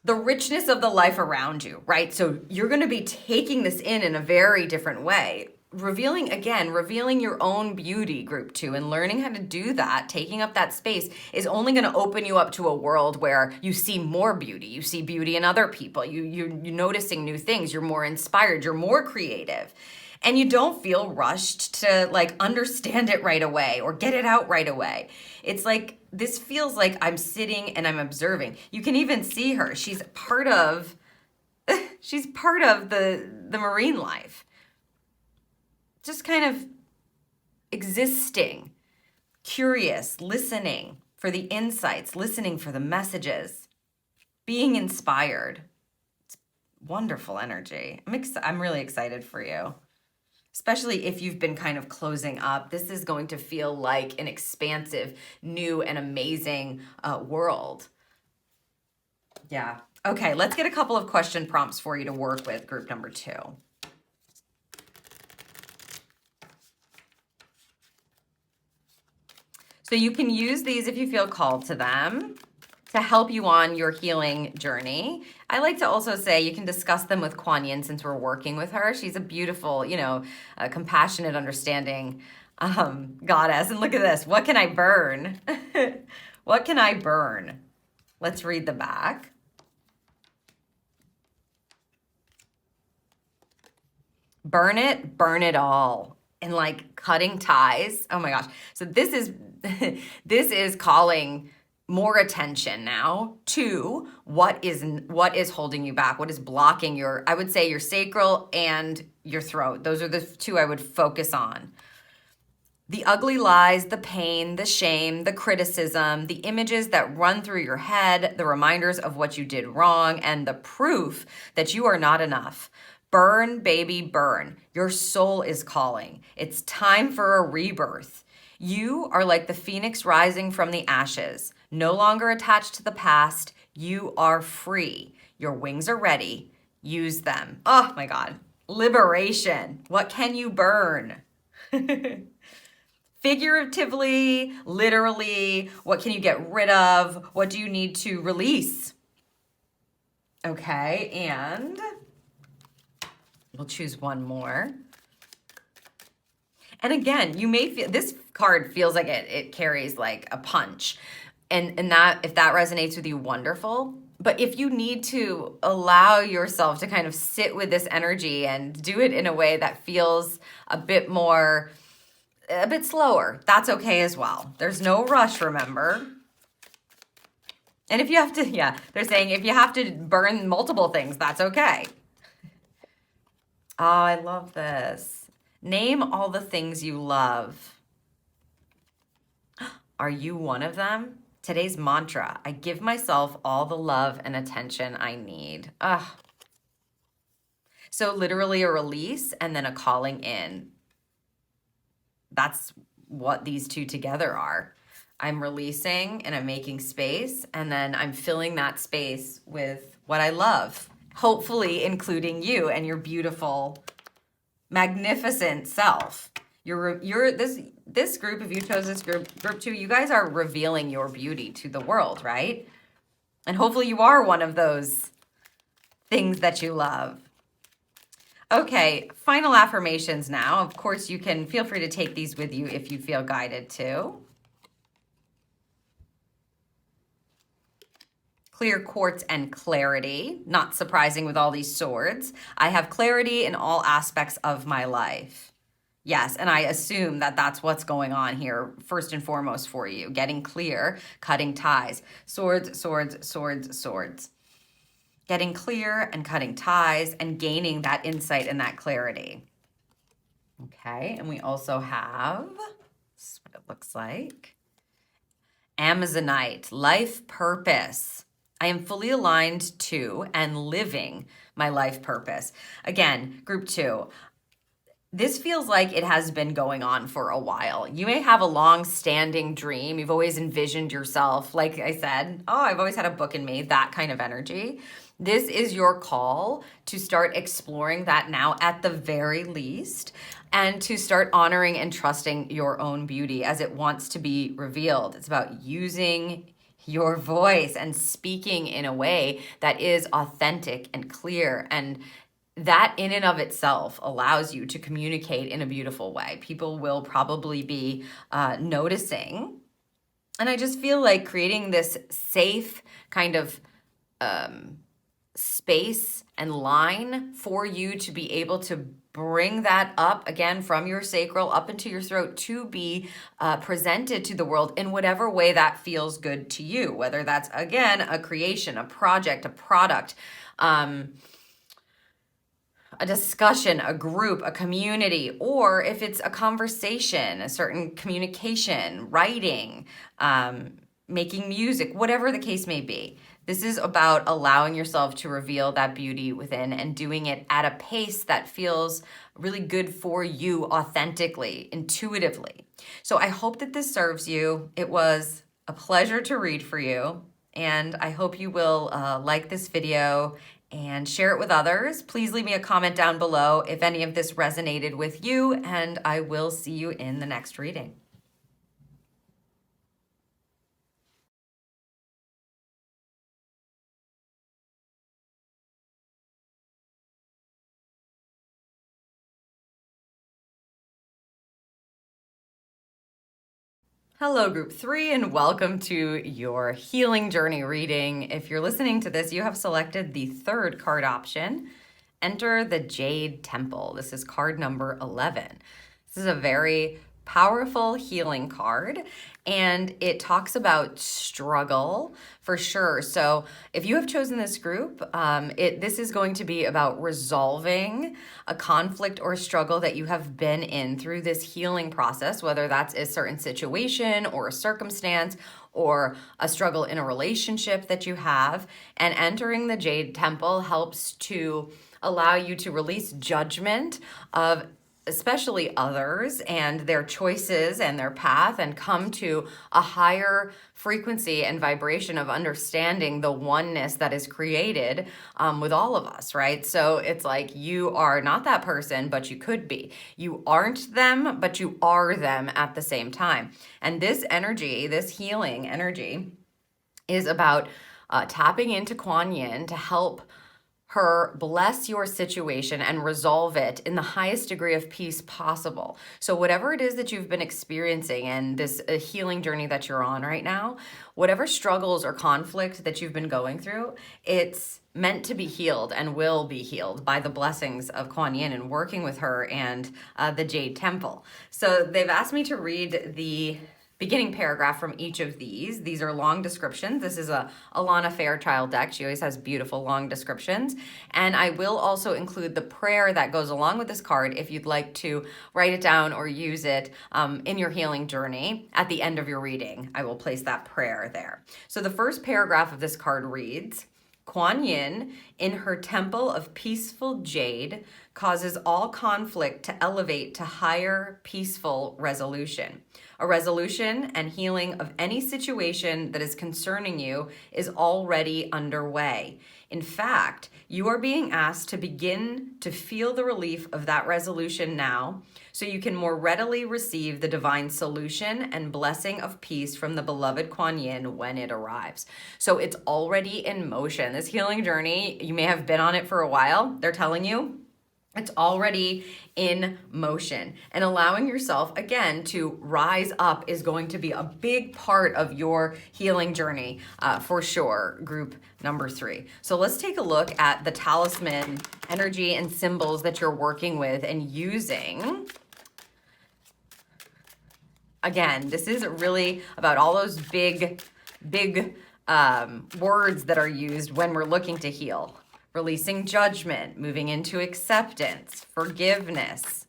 richness of the life around you, right? So you're going to be taking this in a very different way. Revealing your own beauty, group 2, and learning how to do that, taking up that space, is only going to open you up to a world where you see more beauty. You see beauty in other people. You're noticing new things. You're more inspired. You're more creative. And you don't feel rushed to like understand it right away or get it out right away. It's like, this feels like I'm sitting and I'm observing. You can even see her. She's part of the marine life. Just kind of existing, curious, listening for the insights, listening for the messages, being inspired. It's wonderful energy. I'm really excited for you. Especially if you've been kind of closing up, this is going to feel like an expansive, new, and amazing world. Yeah. Okay, let's get a couple of question prompts for you to work with, group number 2. So you can use these if you feel called to them to help you on your healing journey. I like to also say you can discuss them with Kuan since we're working with her. She's a beautiful, compassionate, understanding goddess. And look at this. What can I burn? What can I burn? Let's read the back. Burn it all. And like cutting ties. Oh my gosh. So this is calling more attention now to what is holding you back, what is blocking your sacral and your throat. Those are the 2 I would focus on. The ugly lies, the pain, the shame, the criticism, the images that run through your head, the reminders of what you did wrong, and the proof that you are not enough. Burn, baby, burn. Your soul is calling. It's time for a rebirth. You are like the phoenix rising from the ashes. No longer attached to the past. You are free. Your wings are ready. Use them. Oh my God. Liberation. What can you burn? Figuratively, literally, what can you get rid of? What do you need to release? Okay, and we'll choose one more. And again, you may feel this card feels like it carries like a punch. And that, if that resonates with you, wonderful. But if you need to allow yourself to kind of sit with this energy and do it in a way that feels a bit slower, that's okay as well. There's no rush, remember. And if you have to, they're saying if you have to burn multiple things, that's okay. Oh, I love this. Name all the things you love. Are you one of them? Today's mantra, I give myself all the love and attention I need. So literally a release and then a calling in. That's what these 2 together are. I'm releasing and I'm making space, and then I'm filling that space with what I love, hopefully including you and your beautiful, magnificent self. This group, if you chose this group 2, you guys are revealing your beauty to the world, right? And hopefully you are one of those things that you love. Okay, final affirmations now. Of course, you can feel free to take these with you if you feel guided to. Clear quartz and clarity. Not surprising with all these swords. I have clarity in all aspects of my life. Yes, and I assume that that's what's going on here, first and foremost for you. Getting clear, cutting ties. Swords, swords, swords, swords. Getting clear and cutting ties and gaining that insight and that clarity. Okay, and we also have, this is what it looks like. Amazonite, life purpose. I am fully aligned to and living my life purpose. Again, group 2. This feels like it has been going on for a while. You may have a long-standing dream. You've always envisioned yourself, like I said, oh, I've always had a book in me, that kind of energy. This is your call to start exploring that now at the very least, and to start honoring and trusting your own beauty as it wants to be revealed. It's about using your voice and speaking in a way that is authentic and clear, and that in and of itself allows you to communicate in a beautiful way. People will probably be noticing. And I just feel like creating this safe kind of space and line for you to be able to bring that up again from your sacral up into your throat to be presented to the world in whatever way that feels good to you, whether that's, again, a creation, a project, a product, a discussion, a group, a community, or if it's a conversation, a certain communication, writing, making music, whatever the case may be. This is about allowing yourself to reveal that beauty within and doing it at a pace that feels really good for you authentically, intuitively. So I hope that this serves you. It was a pleasure to read for you, and I hope you will like this video and share it with others. Please leave me a comment down below if any of this resonated with you, and I will see you in the next reading. Hello, group 3, and welcome to your healing journey reading. If you're listening to this, you have selected the 3rd card option, Enter the Jade Temple. This is card number 11. This is a very powerful healing card, and it talks about struggle for sure. So if you have chosen this group, this is going to be about resolving a conflict or struggle that you have been in through this healing process, whether that's a certain situation or a circumstance or a struggle in a relationship that you have. And entering the Jade Temple helps to allow you to release judgment of especially others and their choices and their path, and come to a higher frequency and vibration of understanding the oneness that is created with all of us, right? So it's like you are not that person, but you could be. You aren't them, but you are them at the same time. And this energy, this healing energy, is about tapping into Kuan Yin to help her bless your situation and resolve it in the highest degree of peace possible. So whatever it is that you've been experiencing and this healing journey that you're on right now, whatever struggles or conflict that you've been going through, it's meant to be healed and will be healed by the blessings of Kuan Yin and working with her and the Jade Temple. So they've asked me to read the beginning paragraph from each of these. These are long descriptions. This is a Alana Fairchild deck. She always has beautiful long descriptions. And I will also include the prayer that goes along with this card if you'd like to write it down or use it in your healing journey at the end of your reading. I will place that prayer there. So the first paragraph of this card reads, Kuan Yin, in her temple of peaceful jade, causes all conflict to elevate to higher peaceful resolution. A resolution and healing of any situation that is concerning you is already underway. In fact, you are being asked to begin to feel the relief of that resolution now, so you can more readily receive the divine solution and blessing of peace from the beloved Kuan Yin when it arrives. So it's already in motion. This healing journey, you may have been on it for a while. They're telling you it's already in motion, and allowing yourself again to rise up is going to be a big part of your healing journey for sure, group number 3. So let's take a look at the talisman energy and symbols that you're working with and using. Again, this is really about all those big words that are used when we're looking to heal. Releasing judgment, moving into acceptance, forgiveness,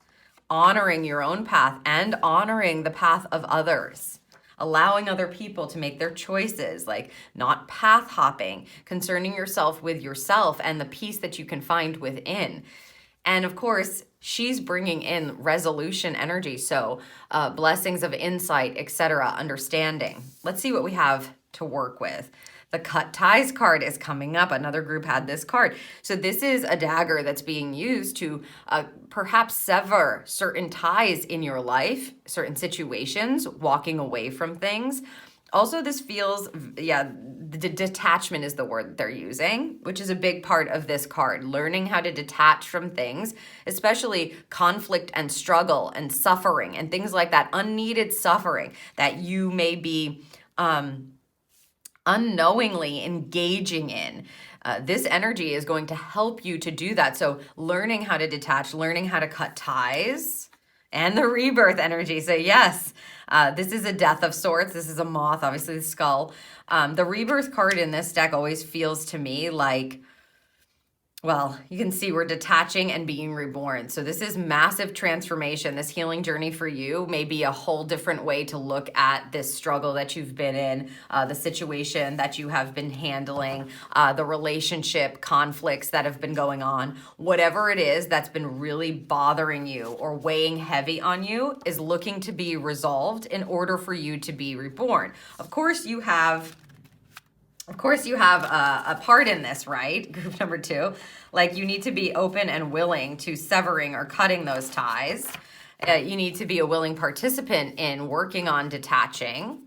honoring your own path and honoring the path of others. allowing other people to make their choices, like not path hopping, concerning yourself with yourself and the peace that you can find within. And of course, she's bringing in resolution energy. So blessings of insight, etc., understanding. Let's see what we have to work with. The cut ties card is coming up. Another group had this card. So this is a dagger that's being used to perhaps sever certain ties in your life, certain situations, walking away from things. Also, this feels, the detachment is the word that they're using, which is a big part of this card. Learning how to detach from things, especially conflict and struggle and suffering and things like that, unneeded suffering that you may be unknowingly engaging in. This energy is going to help you to do that. So learning how to detach, learning how to cut ties, and the rebirth energy. So yes, this is a death of sorts. This is a moth, obviously the skull. The rebirth card in this deck always feels to me like, well, you can see we're detaching and being reborn. So this is massive transformation. This healing journey for you may be a whole different way to look at this struggle that you've been in, the situation that you have been handling, the relationship conflicts that have been going on. Whatever it is that's been really bothering you or weighing heavy on you is looking to be resolved in order for you to be reborn. Of course, you have a part in this, right? Group number 2. Like, you need to be open and willing to severing or cutting those ties. You need to be a willing participant in working on detaching.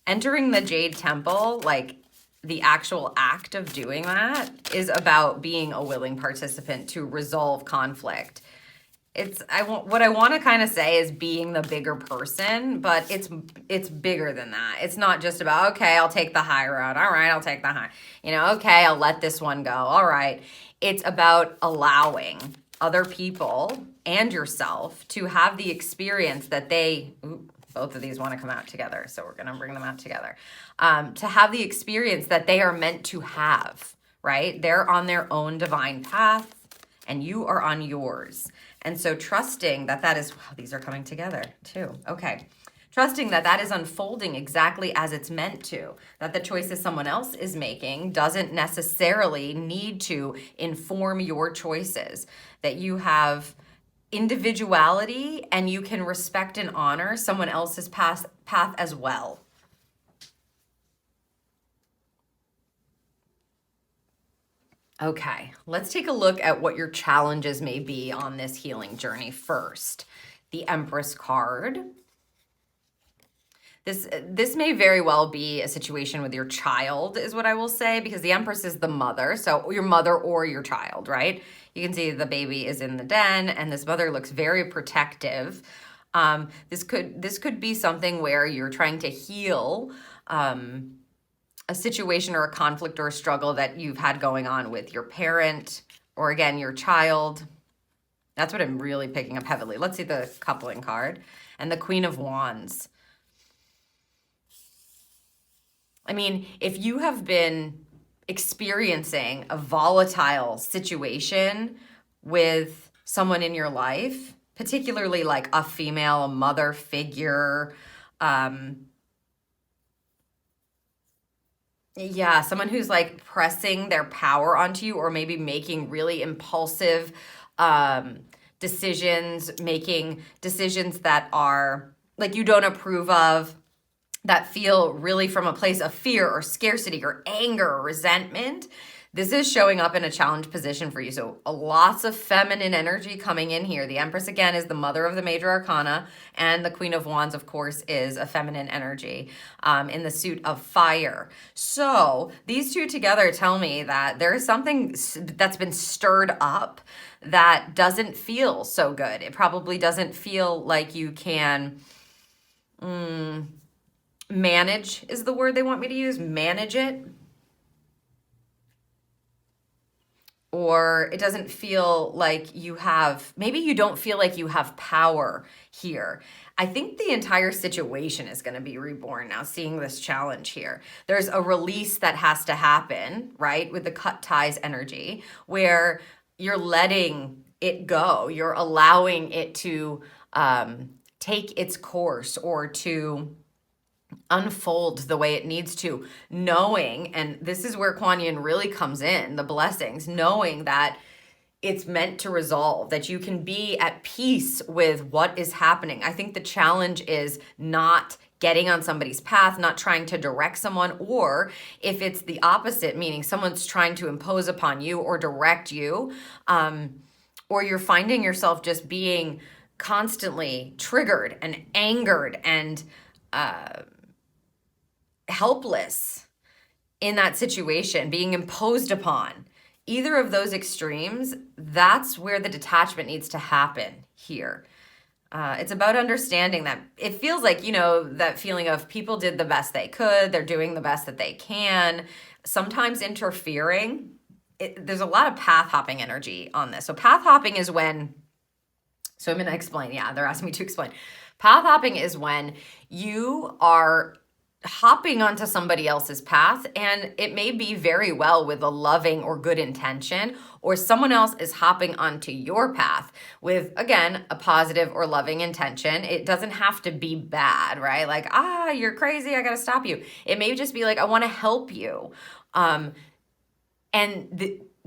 Entering the Jade Temple, like the actual act of doing that, is about being a willing participant to resolve conflict. What I want to kind of say is being the bigger person, but it's bigger than that. It's not just about, okay, I'll take the high road. All right, I'll take the high. Okay, I'll let this one go. All right. It's about allowing other people and yourself to have the experience that both of these want to come out together, so we're going to bring them out together. To have the experience that they are meant to have, right? They're on their own divine path, and you are on yours. And so trusting that is, wow, these are coming together too. Okay. Trusting that is unfolding exactly as it's meant to, that the choices someone else is making doesn't necessarily need to inform your choices, that you have individuality and you can respect and honor someone else's path as well. Okay, let's take a look at what your challenges may be on this healing journey first. The Empress card. This may very well be a situation with your child, is what I will say, because the Empress is the mother, so your mother or your child, right? You can see the baby is in the den, and this mother looks very protective. This could be something where you're trying to heal a situation or a conflict or a struggle that you've had going on with your parent or, again, your child. That's what I'm really picking up heavily. Let's see the coupling card and the Queen of Wands. I mean, if you have been experiencing a volatile situation with someone in your life, particularly like a female, a mother figure, someone who's like pressing their power onto you, or maybe making really impulsive decisions, making decisions that are like you don't approve of, that feel really from a place of fear or scarcity or anger or resentment. This is showing up in a challenge position for you. So lots of feminine energy coming in here. The Empress, again, is the mother of the major arcana, and the Queen of Wands, of course, is a feminine energy in the suit of fire. So these two together tell me that there is something that's been stirred up that doesn't feel so good. It probably doesn't feel like you can manage is the word they want me to use, manage it. Or it doesn't feel like you have, maybe you don't feel like you have power here. I think the entire situation is going to be reborn now, seeing this challenge here. There's a release that has to happen, right, with the cut ties energy, where you're letting it go. You're allowing it to take its course or to unfold the way it needs to, knowing, and this is where Kuan Yin really comes in, the blessings, knowing that it's meant to resolve, that you can be at peace with what is happening. I think the challenge is not getting on somebody's path, not trying to direct someone, or if it's the opposite, meaning someone's trying to impose upon you or direct you, or you're finding yourself just being constantly triggered and angered and helpless in that situation, being imposed upon. Either of those extremes, that's where the detachment needs to happen here. It's about understanding that it feels like, that feeling of people did the best they could, they're doing the best that they can, sometimes interfering. There's a lot of path hopping energy on this. So path hopping is when, so I'm going to explain. Yeah, they're asking me to explain. Path hopping is when you are hopping onto somebody else's path, and it may be very well with a loving or good intention, or someone else is hopping onto your path with, again, a positive or loving intention. It doesn't have to be bad, right? Like, you're crazy, I gotta stop you. It may just be like, I want to help you.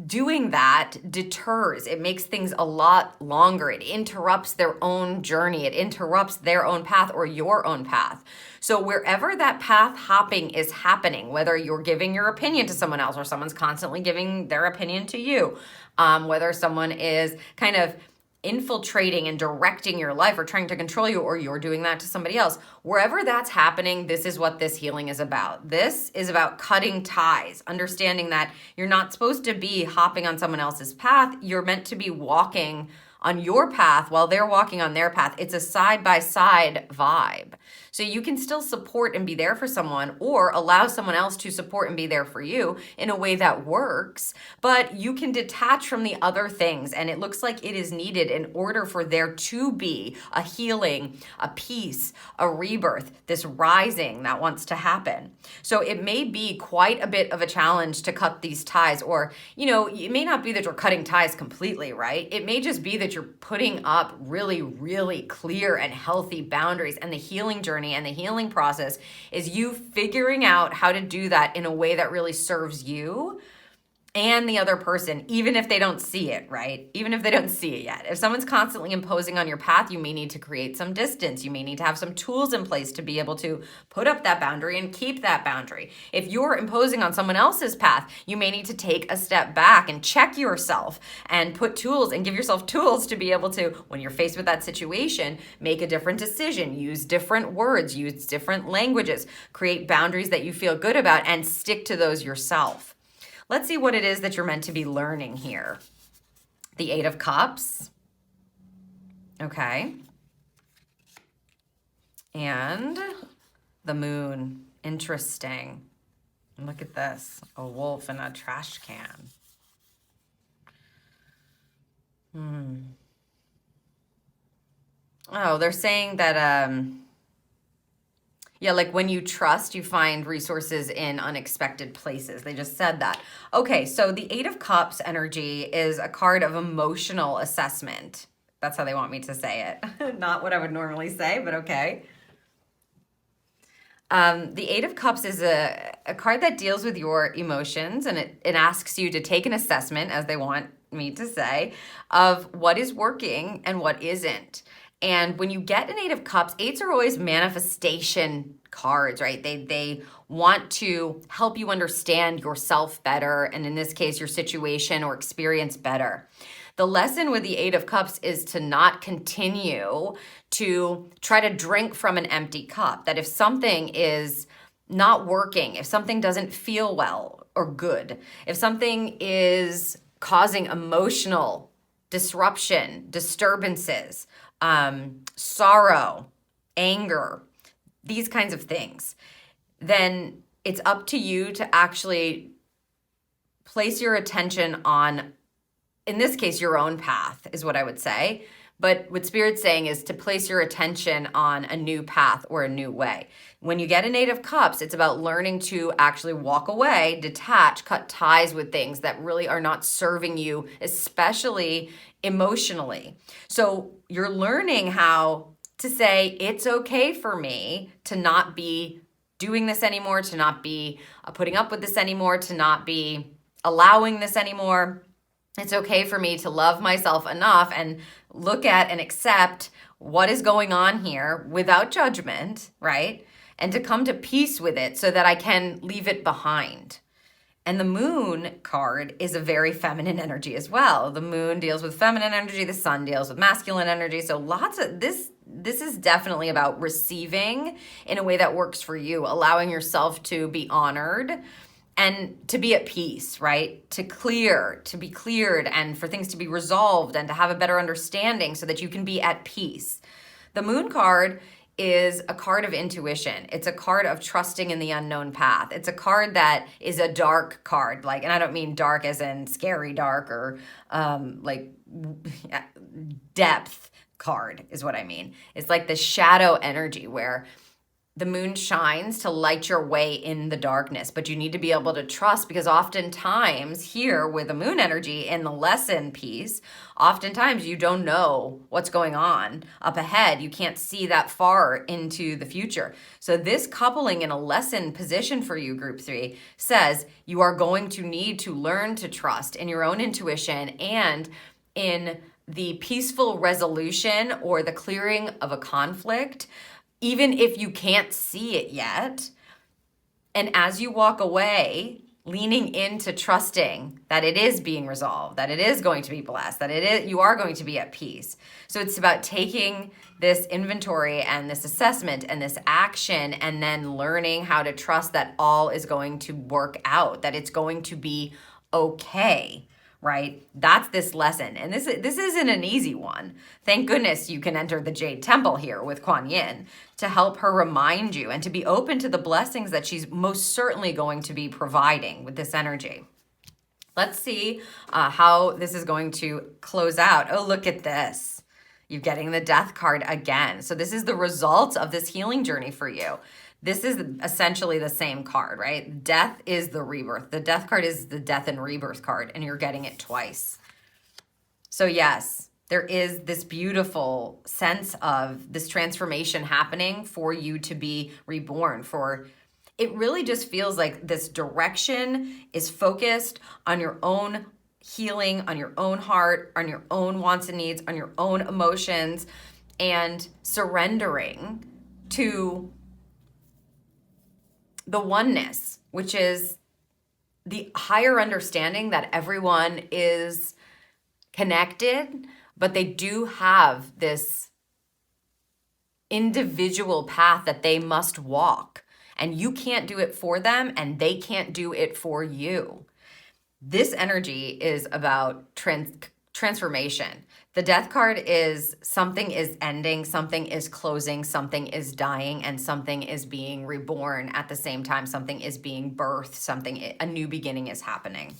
Doing that deters. It makes things a lot longer. It interrupts their own journey. It interrupts their own path or your own path. So wherever that path hopping is happening, whether you're giving your opinion to someone else or someone's constantly giving their opinion to you, whether someone is kind of infiltrating and directing your life or trying to control you, or you're doing that to somebody else, wherever that's happening, this is what this healing is about. This is about cutting ties, understanding that you're not supposed to be hopping on someone else's path. You're meant to be walking on your path while they're walking on their path. It's a side-by-side vibe. So you can still support and be there for someone, or allow someone else to support and be there for you in a way that works, but you can detach from the other things, and it looks like it is needed in order for there to be a healing, a peace, a rebirth, this rising that wants to happen. So it may be quite a bit of a challenge to cut these ties, or, it may not be that you're cutting ties completely, right? It may just be that you're putting up really, really clear and healthy boundaries, and the healing journey and the healing process is you figuring out how to do that in a way that really serves you and the other person, even if they don't see it, right? Even if they don't see it yet. If someone's constantly imposing on your path, you may need to create some distance. You may need to have some tools in place to be able to put up that boundary and keep that boundary. If you're imposing on someone else's path, you may need to take a step back and check yourself and put tools and give yourself tools to be able to, when you're faced with that situation, make a different decision, use different words, use different languages, create boundaries that you feel good about, and stick to those yourself. Let's see what it is that you're meant to be learning here. The Eight of Cups. Okay. And the Moon. Interesting. Look at this. A wolf in a trash can. Oh, they're saying that, like when you trust, you find resources in unexpected places. They just said that. Okay, so the Eight of Cups energy is a card of emotional assessment. That's how they want me to say it. Not what I would normally say, but okay. The Eight of Cups is a card that deals with your emotions, and it asks you to take an assessment, as they want me to say, of what is working and what isn't. And when you get an Eight of Cups, eights are always manifestation cards, right? They want to help you understand yourself better, and in this case, your situation or experience better. The lesson with the Eight of Cups is to not continue to try to drink from an empty cup. That if something is not working, if something doesn't feel well or good, if something is causing emotional disruption, disturbances, sorrow, anger, these kinds of things, then it's up to you to actually place your attention on, in this case, your own path is what I would say. But what Spirit's saying is to place your attention on a new path or a new way. When you get an Eight of Cups, it's about learning to actually walk away, detach, cut ties with things that really are not serving you, especially emotionally. So you're learning how to say, it's okay for me to not be doing this anymore, to not be putting up with this anymore, to not be allowing this anymore. It's okay for me to love myself enough and look at and accept what is going on here without judgment, right? And to come to peace with it so that I can leave it behind. And the moon card is a very feminine energy as well. The moon deals with feminine energy, the sun deals with masculine energy. So lots of this is definitely about receiving in a way that works for you, allowing yourself to be honored and to be at peace, right? To be cleared, and for things to be resolved and to have a better understanding so that you can be at peace. The moon card is a card of intuition. It's a card of trusting in the unknown path. It's a card that is a dark card, like, and I don't mean dark as in scary dark or like depth card is what I mean. It's like the shadow energy where the moon shines to light your way in the darkness, but you need to be able to trust, because oftentimes here with the moon energy in the lesson piece, oftentimes you don't know what's going on up ahead. You can't see that far into the future. So this coupling in a lesson position for you, group 3, says you are going to need to learn to trust in your own intuition and in the peaceful resolution or the clearing of a conflict, even if you can't see it yet. And as you walk away, leaning into trusting that it is being resolved, that it is going to be blessed, that you are going to be at peace. So it's about taking this inventory and this assessment and this action and then learning how to trust that all is going to work out, that it's going to be okay. Right? That's this lesson. And this isn't an easy one. Thank goodness you can enter the Jade Temple here with Kuan to help her remind you and to be open to the blessings that she's most certainly going to be providing with this energy. Let's see how this is going to close out. Oh, look at this. You're getting the Death card again. So this is the result of this healing journey for you. This is essentially the same card, right? Death is the rebirth. The Death card is the death and rebirth card, and you're getting it twice. So yes, there is this beautiful sense of this transformation happening for you to be reborn. It really just feels like this direction is focused on your own healing, on your own heart, on your own wants and needs, on your own emotions, and surrendering to the oneness, which is the higher understanding that everyone is connected, but they do have this individual path that they must walk, and you can't do it for them and they can't do it for you. This energy is about transformation. The Death card is something is ending, something is closing, something is dying, and something is being reborn at the same time. Something is being birthed, a new beginning is happening.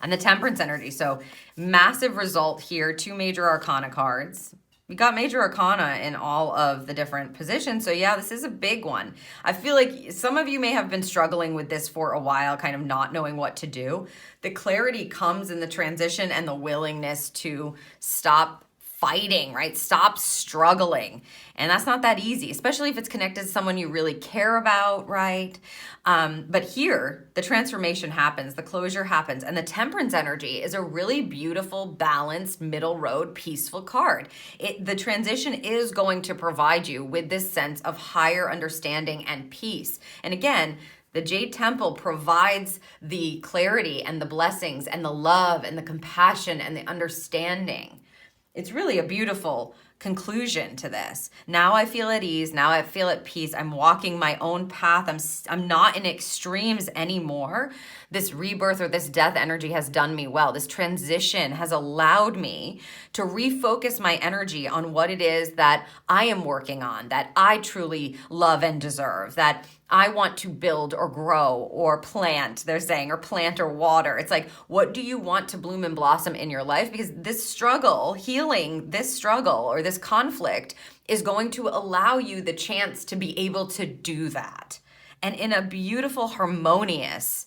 And the Temperance energy. So massive result here, 2 major arcana cards. We got major arcana in all of the different positions. So yeah, this is a big one. I feel like some of you may have been struggling with this for a while, kind of not knowing what to do. The clarity comes in the transition and the willingness to stop fighting, right? Stop struggling. And that's not that easy, especially if it's connected to someone you really care about, right? But here, the transformation happens, the closure happens, and the Temperance energy is a really beautiful, balanced, middle road, peaceful card. The transition is going to provide you with this sense of higher understanding and peace. And again, the Jade Temple provides the clarity and the blessings and the love and the compassion and the understanding. It's really a beautiful conclusion to this. Now I feel at ease. Now I feel at peace. I'm walking my own path. I'm not in extremes anymore. This rebirth or this death energy has done me well. This transition has allowed me to refocus my energy on what it is that I am working on, that I truly love and deserve, that I want to build or grow or plant, they're saying, or plant or water. It's like, what do you want to bloom and blossom in your life? Because this struggle, healing this struggle or this conflict is going to allow you the chance to be able to do that. And in a beautiful, harmonious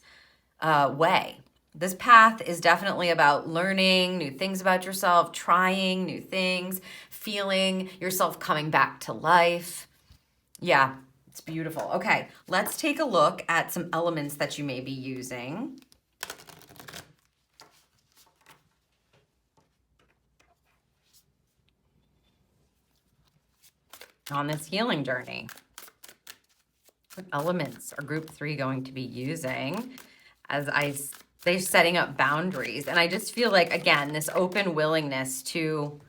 way. This path is definitely about learning new things about yourself, trying new things, feeling yourself coming back to life. Yeah, it's beautiful. Okay, let's take a look at some elements that you may be using. On this healing journey. What elements are group 3 going to be using as they're setting up boundaries? And I just feel like, again, this open willingness to,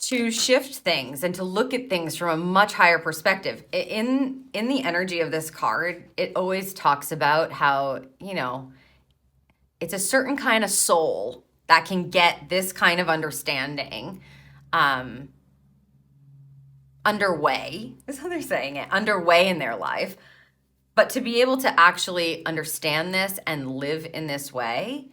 to shift things and to look at things from a much higher perspective. In the energy of this card, it always talks about how, it's a certain kind of soul that can get this kind of understanding underway, is how they're saying it, underway in their life. But to be able to actually understand this and live in this way,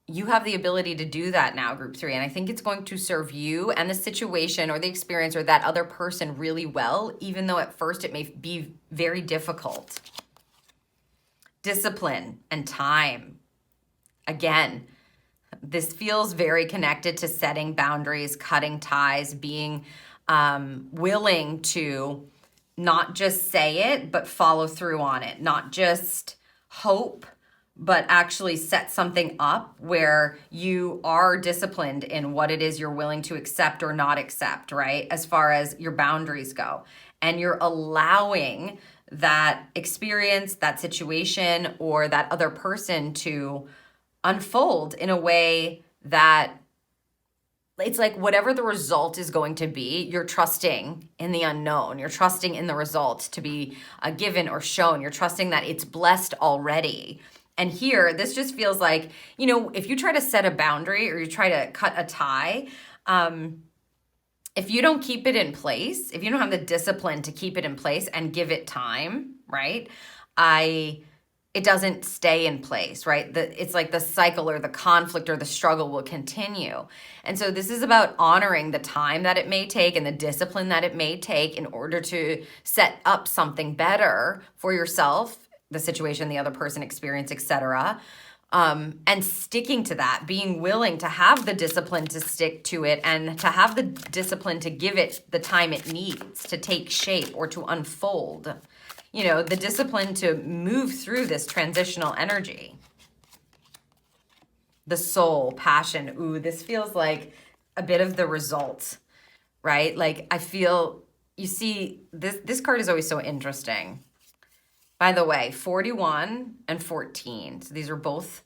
you have the ability to do that now, group 3. And I think it's going to serve you and the situation or the experience or that other person really well, even though at first it may be very difficult. Discipline and time. Again, this feels very connected to setting boundaries, cutting ties, being willing to not just say it, but follow through on it. Not just hope, but actually set something up where you are disciplined in what it is you're willing to accept or not accept, right? As far as your boundaries go. And you're allowing that experience, that situation, or that other person to unfold in a way that it's like whatever the result is going to be, you're trusting in the unknown. You're trusting in the result to be given or shown. You're trusting that it's blessed already. And here, this just feels like, if you try to set a boundary or you try to cut a tie, if you don't keep it in place, if you don't have the discipline to keep it in place and give it time, right? It doesn't stay in place, right? It's like the cycle or the conflict or the struggle will continue. And so this is about honoring the time that it may take and the discipline that it may take in order to set up something better for yourself, the situation, the other person, experience, etc. And sticking to that, being willing to have the discipline to stick to it and to have the discipline to give it the time it needs to take shape or to unfold. The discipline to move through this transitional energy. The soul, passion. Ooh, this feels like a bit of the result, right? Like I feel, you see, this card is always so interesting. By the way, 41 and 14. So these are both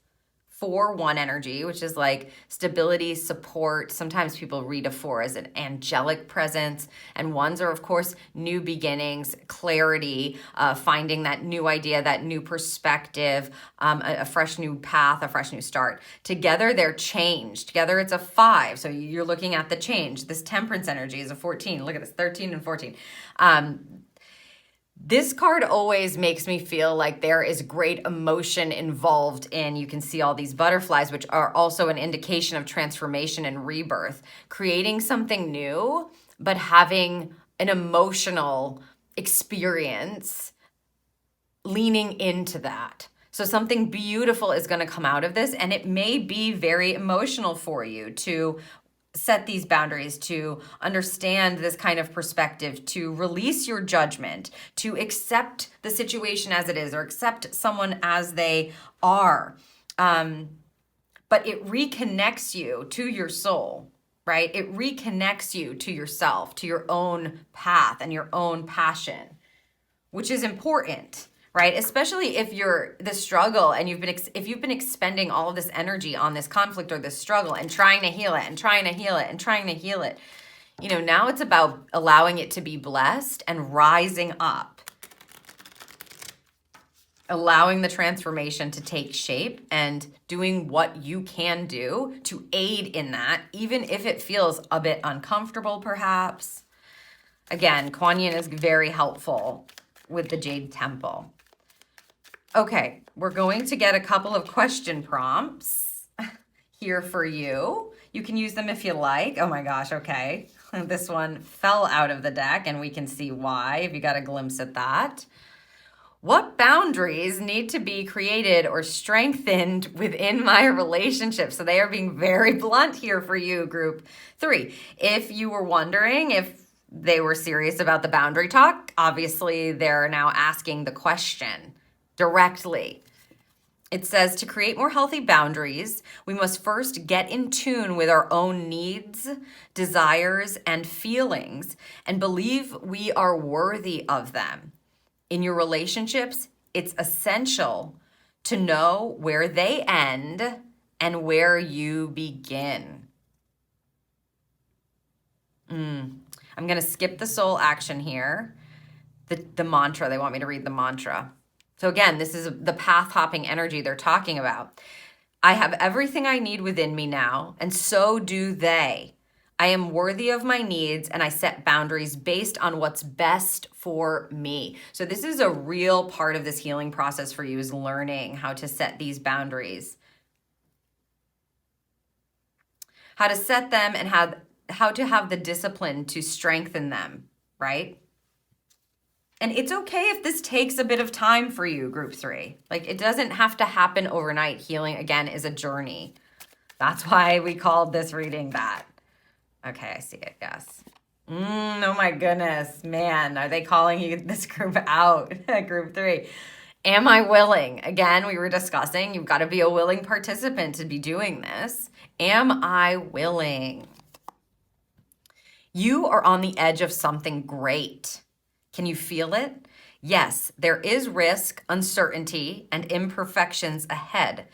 4-1 energy, which is like stability, support. Sometimes people read a 4 as an angelic presence. And 1s are, of course, new beginnings, clarity, finding that new idea, that new perspective, a fresh new path, a fresh new start. Together, they're change. Together, it's a 5. So you're looking at the change. This temperance energy is a 14. Look at this, 13 and 14. This card always makes me feel like there is great emotion involved in, you can see all these butterflies, which are also an indication of transformation and rebirth. Creating something new, but having an emotional experience leaning into that. So something beautiful is going to come out of this, and it may be very emotional for you to set these boundaries, to understand this kind of perspective, to release your judgment, to accept the situation as it is or accept someone as they are. But it reconnects you to your soul, right? It reconnects you to yourself, to your own path and your own passion, which is important. Right? Especially if you're the struggle and if you've been expending all of this energy on this conflict or this struggle and trying to heal it and trying to heal it and trying to heal it, now it's about allowing it to be blessed and rising up, allowing the transformation to take shape and doing what you can do to aid in that, even if it feels a bit uncomfortable, perhaps. Again, Kuan is very helpful with the Jade Temple. Okay, we're going to get a couple of question prompts here for you. You can use them if you like. Oh my gosh, okay. This one fell out of the deck and we can see why, if you got a glimpse at that. What boundaries need to be created or strengthened within my relationship? So they are being very blunt here for you, group 3. If you were wondering if they were serious about the boundary talk, obviously they're now asking the question directly. It says to create more healthy boundaries, we must first get in tune with our own needs, desires, and feelings, and believe we are worthy of them. In your relationships, it's essential to know where they end and where you begin. I'm going to skip the soul action here. The mantra, they want me to read the mantra. So again, this is the path hopping energy they're talking about. I have everything I need within me now, and so do they. I am worthy of my needs, and I set boundaries based on what's best for me. So this is a real part of this healing process for you, is learning how to set these boundaries. How to set them and how to have the discipline to strengthen them, right? And it's okay if this takes a bit of time for you, group 3. Like, it doesn't have to happen overnight. Healing, again, is a journey. That's why we called this reading that. Okay, I see it, yes. Oh my goodness, man, are they calling you this group out, group 3? Am I willing? Again, we were discussing, you've got to be a willing participant to be doing this. Am I willing? You are on the edge of something great. Can you feel it? Yes, there is risk, uncertainty, and imperfections ahead.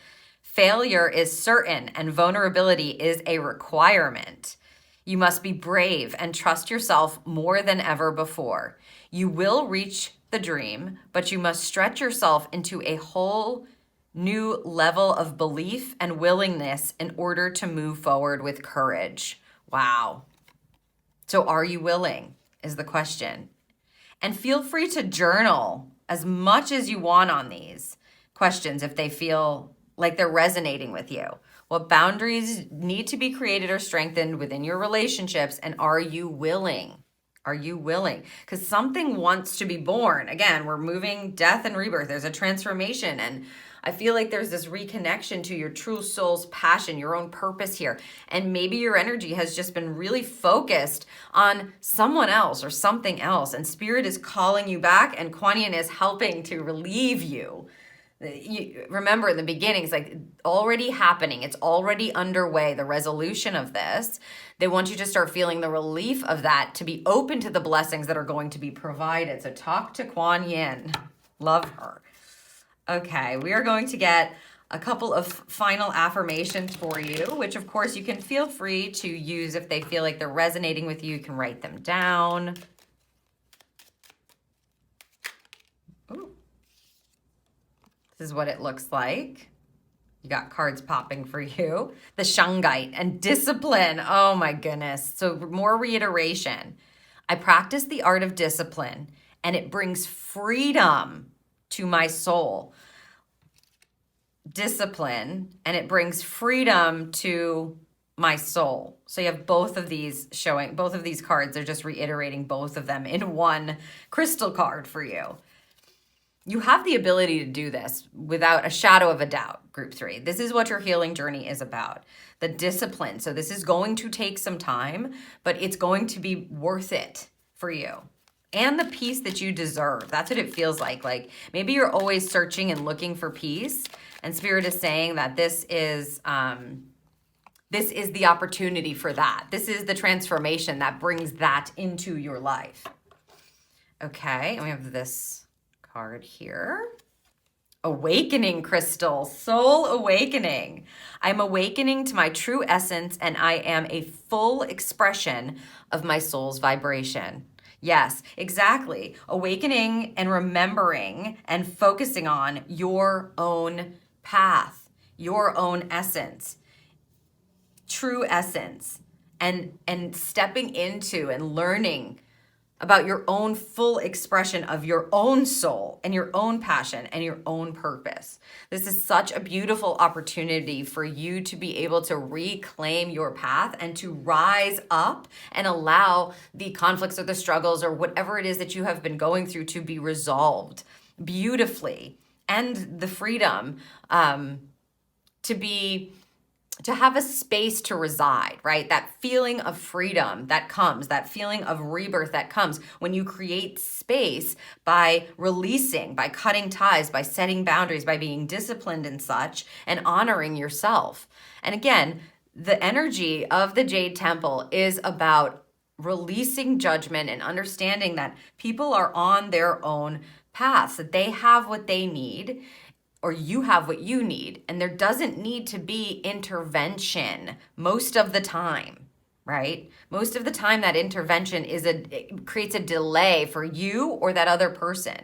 Failure is certain, and vulnerability is a requirement. You must be brave and trust yourself more than ever before. You will reach the dream, but you must stretch yourself into a whole new level of belief and willingness in order to move forward with courage. Wow. So are you willing is the question. And feel free to journal as much as you want on these questions if they feel like they're resonating with you. What boundaries need to be created or strengthened within your relationships, and are you willing? Are you willing? Because something wants to be born. Again, we're moving death and rebirth. There's a transformation, and I feel like there's this reconnection to your true soul's passion, your own purpose here. And maybe your energy has just been really focused on someone else or something else, and Spirit is calling you back, and Kuan is helping to relieve you. You remember in the beginning, it's like already happening. It's already underway, the resolution of this. They want you to start feeling the relief of that, to be open to the blessings that are going to be provided. So talk to Kuan Yin. Love her. Okay, we are going to get a couple of final affirmations for you, which of course you can feel free to use if they feel like they're resonating with you. You can write them down. Ooh. This is what it looks like. You got cards popping for you. The Shungite and discipline. Oh my goodness. So more reiteration. I practice the art of discipline, and it brings freedom to my soul. Discipline, and it brings freedom to my soul. So you have both of these showing, both of these cards. They're just reiterating both of them in one crystal card for you. You have the ability to do this without a shadow of a doubt, group 3. This is what your healing journey is about. The discipline. So this is going to take some time, but it's going to be worth it for you. And the peace that you deserve. That's what it feels like. Like maybe you're always searching and looking for peace, and Spirit is saying that this is the opportunity for that. This is the transformation that brings that into your life. Okay, and we have this card here. Awakening crystal, soul awakening. I'm awakening to my true essence, and I am a full expression of my soul's vibration. Yes, exactly. Awakening and remembering and focusing on your own path, your own essence, true essence, and stepping into and learning about your own full expression of your own soul and your own passion and your own purpose. This is such a beautiful opportunity for you to be able to reclaim your path and to rise up and allow the conflicts or the struggles or whatever it is that you have been going through to be resolved. beautifully, and the freedom to have a space to reside, right? That feeling of freedom that comes, that feeling of rebirth that comes when you create space by releasing, by cutting ties, by setting boundaries, by being disciplined and such, and honoring yourself. And again, the energy of the Jade Temple is about releasing judgment and understanding that people are on their own paths, that they have what they need, or you have what you need, and there doesn't need to be intervention most of the time, right? Most of the time that intervention it creates a delay for you or that other person.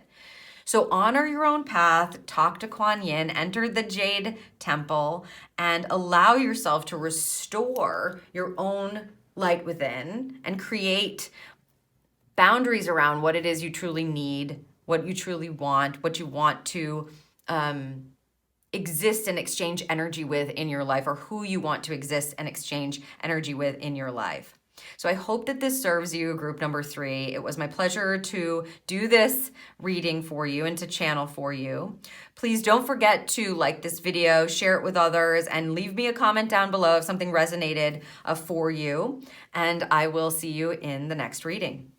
So honor your own path, talk to Kuan Yin, enter the Jade Temple, and allow yourself to restore your own light within and create boundaries around what it is you truly need, what you truly want, what you want to exist and exchange energy with in your life, or who you want to exist and exchange energy with in your life. So I hope that this serves you, group number 3. It was my pleasure to do this reading for you and to channel for you. Please don't forget to like this video, share it with others, and leave me a comment down below if something resonated for you. And I will see you in the next reading.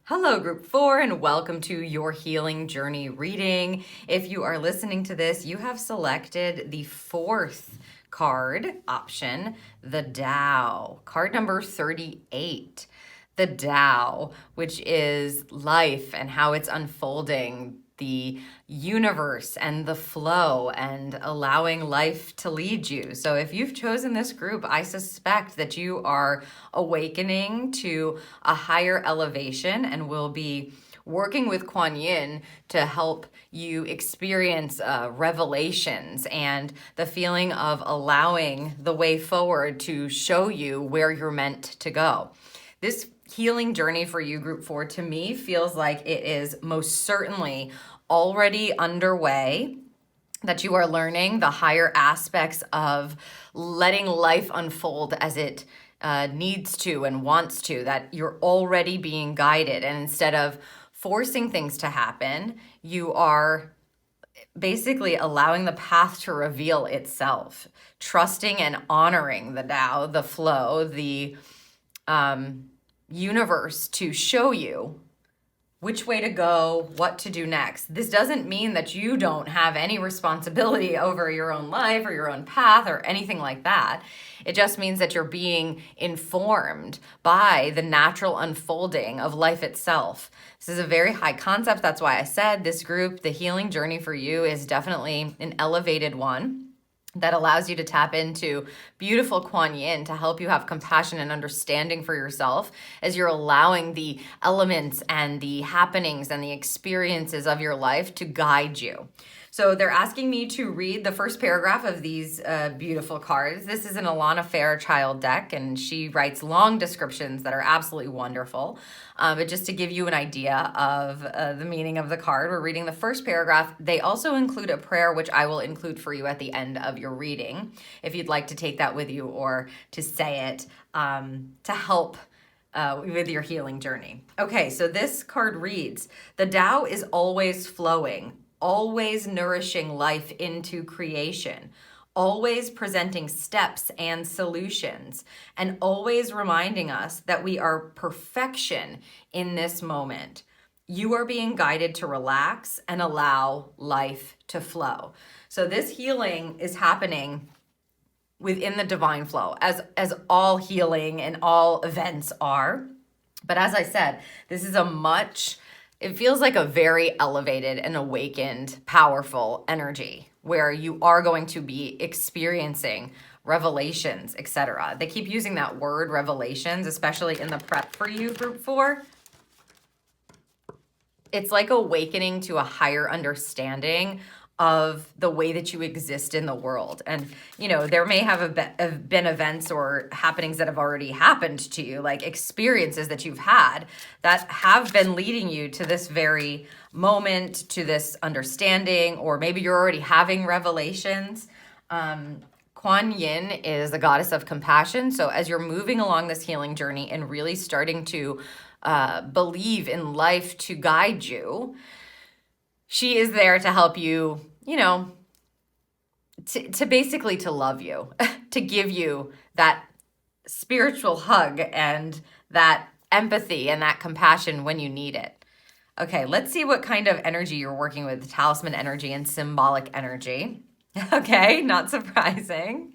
Hello, group 4, and welcome to your healing journey reading. If you are listening to this, you have selected the 4th card option, the Tao, card number 38. The Tao, which is life and how it's unfolding, the universe and the flow, and allowing life to lead you. So if you've chosen this group, I suspect that you are awakening to a higher elevation and will be working with Kuan Yin to help you experience revelations and the feeling of allowing the way forward to show you where you're meant to go. This healing journey for you, group 4, to me feels like it is most certainly already underway, that you are learning the higher aspects of letting life unfold as it needs to and wants to, that you're already being guided. And instead of forcing things to happen, you are basically allowing the path to reveal itself, trusting and honoring the Tao, the flow, the universe to show you which way to go, what to do next. This doesn't mean that you don't have any responsibility over your own life or your own path or anything like that. It just means that you're being informed by the natural unfolding of life itself. This is a very high concept. That's why I said this group, the healing journey for you, is definitely an elevated one that allows you to tap into beautiful Kuan Yin to help you have compassion and understanding for yourself as you're allowing the elements and the happenings and the experiences of your life to guide you. So they're asking me to read the first paragraph of these beautiful cards. This is an Alana Fairchild deck, and she writes long descriptions that are absolutely wonderful. But just to give you an idea of the meaning of the card, we're reading the first paragraph. They also include a prayer, which I will include for you at the end of your reading, if you'd like to take that with you or to say it to help with your healing journey. Okay, so this card reads, the Tao is always flowing, always nourishing life into creation, always presenting steps and solutions, and always reminding us that we are perfection in this moment. You are being guided to relax and allow life to flow. So this healing is happening within the divine flow, as all healing and all events are. But as I said, this is it feels like a very elevated and awakened, powerful energy where you are going to be experiencing revelations, etc. They keep using that word revelations, especially in the prep for you, group 4. It's like awakening to a higher understanding of the way that you exist in the world. And, there may have been events or happenings that have already happened to you, like experiences that you've had that have been leading you to this very moment, to this understanding, or maybe you're already having revelations. Kuan Yin is the goddess of compassion. So as you're moving along this healing journey and really starting to believe in life to guide you, she is there to help you, to basically to love you, to give you that spiritual hug and that empathy and that compassion when you need it. Okay, let's see what kind of energy you're working with, talisman energy and symbolic energy. Okay, not surprising.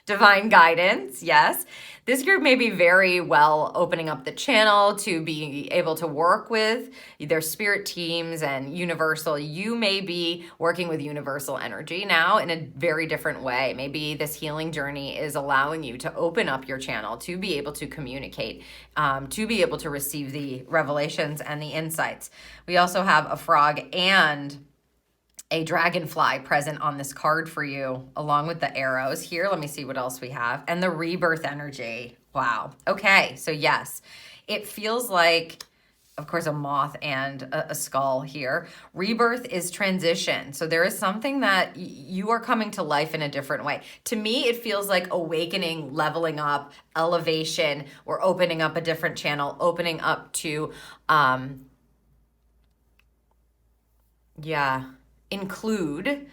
Divine guidance, yes. This group may be very well opening up the channel to be able to work with their spirit teams and universal. You may be working with universal energy now in a very different way. Maybe this healing journey is allowing you to open up your channel to be able to communicate, to be able to receive the revelations and the insights. We also have a frog and a dragonfly present on this card for you, along with the arrows here. Let me see what else we have. And the rebirth energy. Wow. Okay. So yes, it feels like, of course, a moth and a skull here. Rebirth is transition. So there is something that you are coming to life in a different way. To me, it feels like awakening, leveling up, elevation, or opening up a different channel, opening up to, include,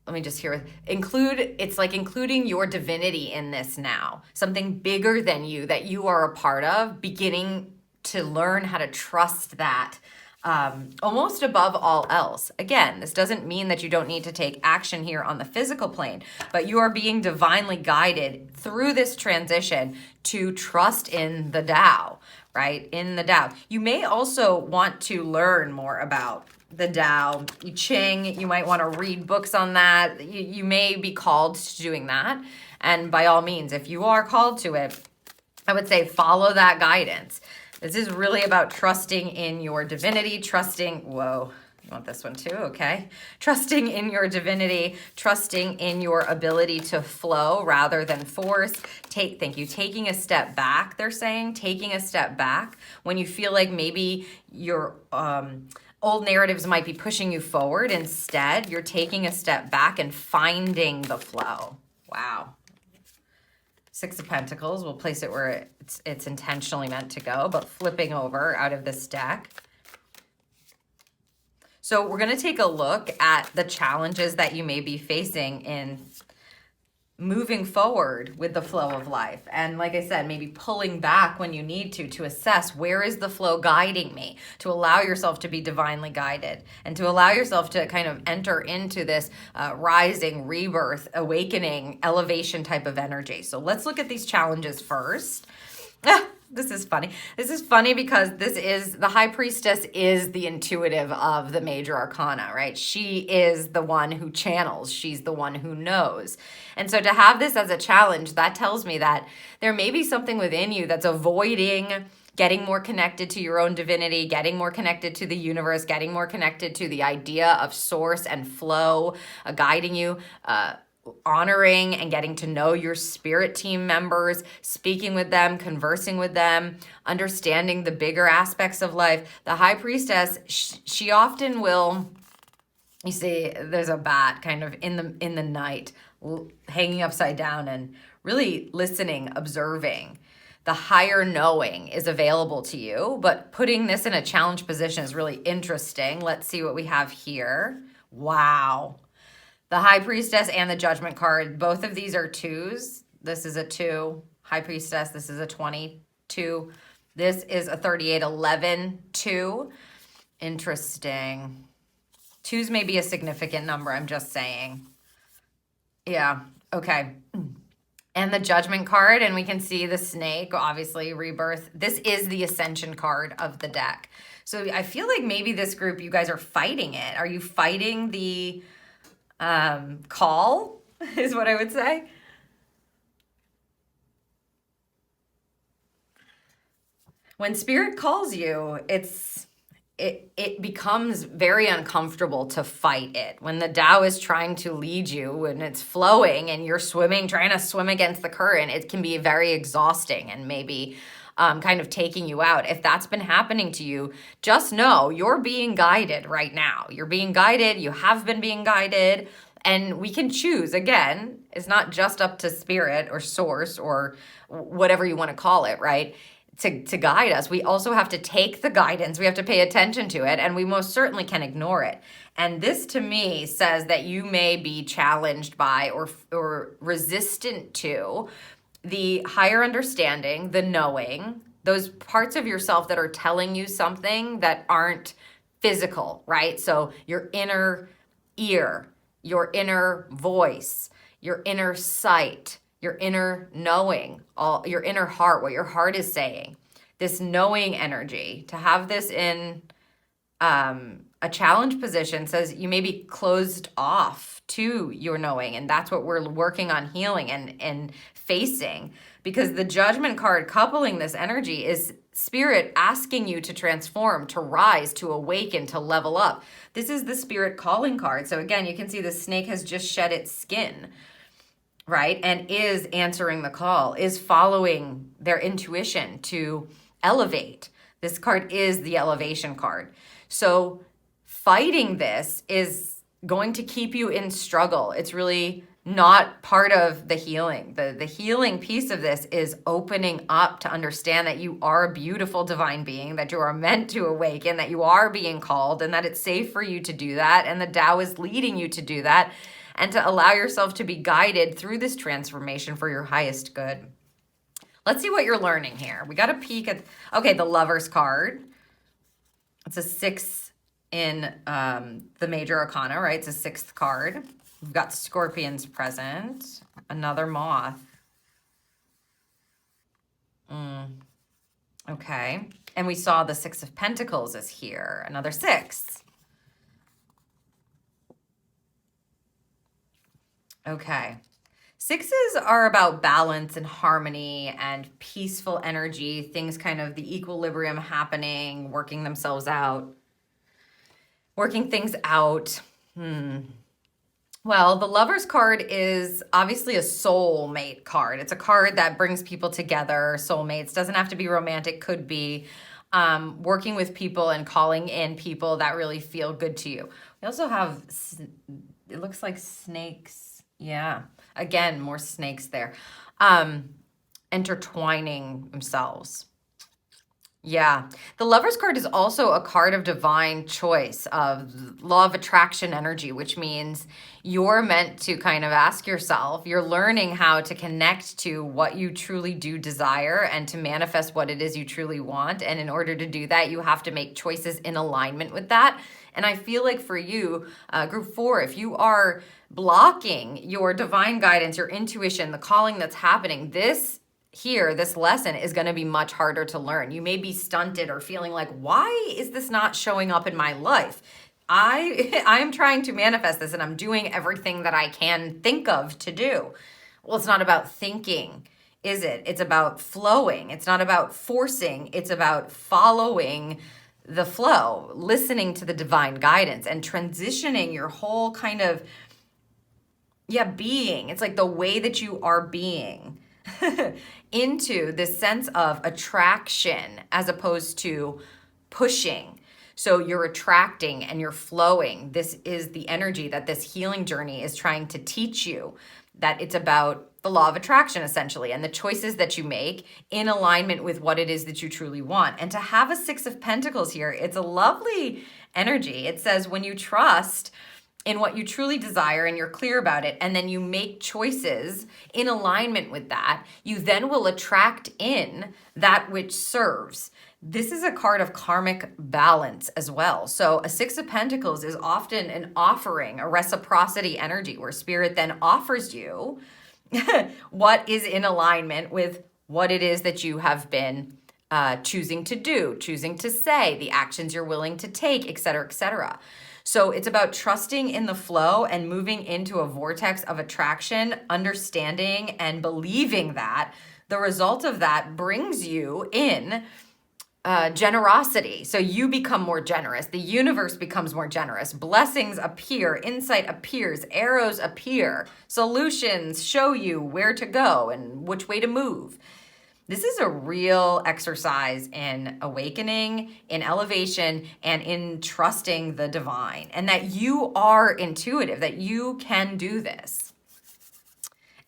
let me just hear, it's like including your divinity in this now, something bigger than you that you are a part of, beginning to learn how to trust that almost above all else. Again, this doesn't mean that you don't need to take action here on the physical plane, but you are being divinely guided through this transition to trust in the Tao, right? In the Tao. You may also want to learn more about the Tao, I Ching. You might want to read books on that. You may be called to doing that. And by all means, if you are called to it, I would say follow that guidance. This is really about trusting in your divinity, whoa, you want this one too, okay? Trusting in your divinity, trusting in your ability to flow rather than force. Taking a step back, they're saying, taking a step back when you feel like maybe your old narratives might be pushing you forward. Instead, you're taking a step back and finding the flow. Wow. Six of Pentacles, we'll place it where it's intentionally meant to go, but flipping over out of this deck. So we're going to take a look at the challenges that you may be facing in moving forward with the flow of life. And like I said, maybe pulling back when you need to assess where is the flow guiding me, to allow yourself to be divinely guided and to allow yourself to kind of enter into this rising, rebirth, awakening, elevation type of energy. So let's look at these challenges first. This is funny. This is funny because the High Priestess is the intuitive of the major arcana, right? She is the one who channels. She's the one who knows. And so to have this as a challenge, that tells me that there may be something within you that's avoiding getting more connected to your own divinity, getting more connected to the universe, getting more connected to the idea of source and flow, guiding you, honoring and getting to know your spirit team members, speaking with them, conversing with them, understanding the bigger aspects of life. The High Priestess, she often will, you see, there's a bat kind of in the night hanging upside down and really listening, observing. The higher knowing is available to you, but putting this in a challenge position is really interesting. Let's see what we have here. Wow. The High Priestess and the Judgment card, both of these are twos. This is a 2. High Priestess, this is a 22. This is a 38, 11, 2. Interesting. 2s may be a significant number, I'm just saying. Yeah, okay. And the Judgment card, and we can see the snake, obviously, rebirth. This is the Ascension card of the deck. So I feel like maybe this group, you guys are fighting it. Are you fighting the call is what I would say. When spirit calls you, it's it becomes very uncomfortable to fight it. When the Tao is trying to lead you and it's flowing and you're trying to swim against the current, it can be very exhausting and maybe kind of taking you out. If that's been happening to you, just know you're being guided right now. You're being guided. You have been being guided. And we can choose. Again, it's not just up to spirit or source or whatever you want to call it, right? To guide us. We also have to take the guidance. We have to pay attention to it, and we most certainly can ignore it. And this to me says that you may be challenged by or resistant to the higher understanding, the knowing, those parts of yourself that are telling you something that aren't physical, right? So your inner ear, your inner voice, your inner sight, your inner knowing, your inner heart, what your heart is saying, this knowing energy. To have this in a challenge position says you may be closed off to your knowing, and that's what we're working on healing and facing, because the Judgment card coupling this energy is Spirit asking you to transform, to rise, to awaken, to level up. This is the Spirit calling card. So again, you can see the snake has just shed its skin, right? And is answering the call, is following their intuition to elevate. This card is the elevation card. So fighting this is going to keep you in struggle. It's really not part of the healing. The healing piece of this is opening up to understand that you are a beautiful divine being, that you are meant to awaken, that you are being called, and that it's safe for you to do that. And the Tao is leading you to do that, and to allow yourself to be guided through this transformation for your highest good. Let's see what you're learning here. We got a peek at, okay, the Lover's card. It's a 6 in the major arcana, right? It's a 6th card. We've got scorpions present. Another moth. Okay. And we saw the 6 of Pentacles is here. Another 6. Okay. 6s are about balance and harmony and peaceful energy, things kind of the equilibrium happening, working themselves out, working things out. Well, the Lover's card is obviously a soulmate card. It's a card that brings people together, soulmates. Doesn't have to be romantic, could be working with people and calling in people that really feel good to you. We also have, it looks like snakes. Yeah, again, more snakes there. Intertwining themselves. Yeah, the Lover's card is also a card of divine choice, of law of attraction energy, which means you're meant to kind of ask yourself, you're learning how to connect to what you truly do desire and to manifest what it is you truly want. And in order to do that, you have to make choices in alignment with that. And I feel like for you, group 4, if you are blocking your divine guidance, your intuition, the calling that's happening, this lesson is going to be much harder to learn. You may be stunted or feeling like, why is this not showing up in my life? I am trying to manifest this and I'm doing everything that I can think of to do. Well, it's not about thinking, is it? It's about flowing. It's not about forcing. It's about following the flow, listening to the divine guidance and transitioning your whole kind of, being. It's like the way that you are being into this sense of attraction as opposed to pushing. So you're attracting and you're flowing. This is the energy that this healing journey is trying to teach you, that it's about the law of attraction essentially, and the choices that you make in alignment with what it is that you truly want. And to have a 6 of Pentacles here, it's a lovely energy. It says when you trust in what you truly desire and you're clear about it, and then you make choices in alignment with that, you then will attract in that which serves. This is a card of karmic balance as well. So a 6 of Pentacles is often an offering, a reciprocity energy, where Spirit then offers you what is in alignment with what it is that you have been choosing to do, choosing to say, the actions you're willing to take, et cetera, et cetera. So it's about trusting in the flow and moving into a vortex of attraction, understanding and believing that the result of that brings you in generosity. So you become more generous. The universe becomes more generous. Blessings appear. Insight appears. Arrows appear. Solutions show you where to go and which way to move. This is a real exercise in awakening, in elevation, and in trusting the divine, and that you are intuitive, that you can do this.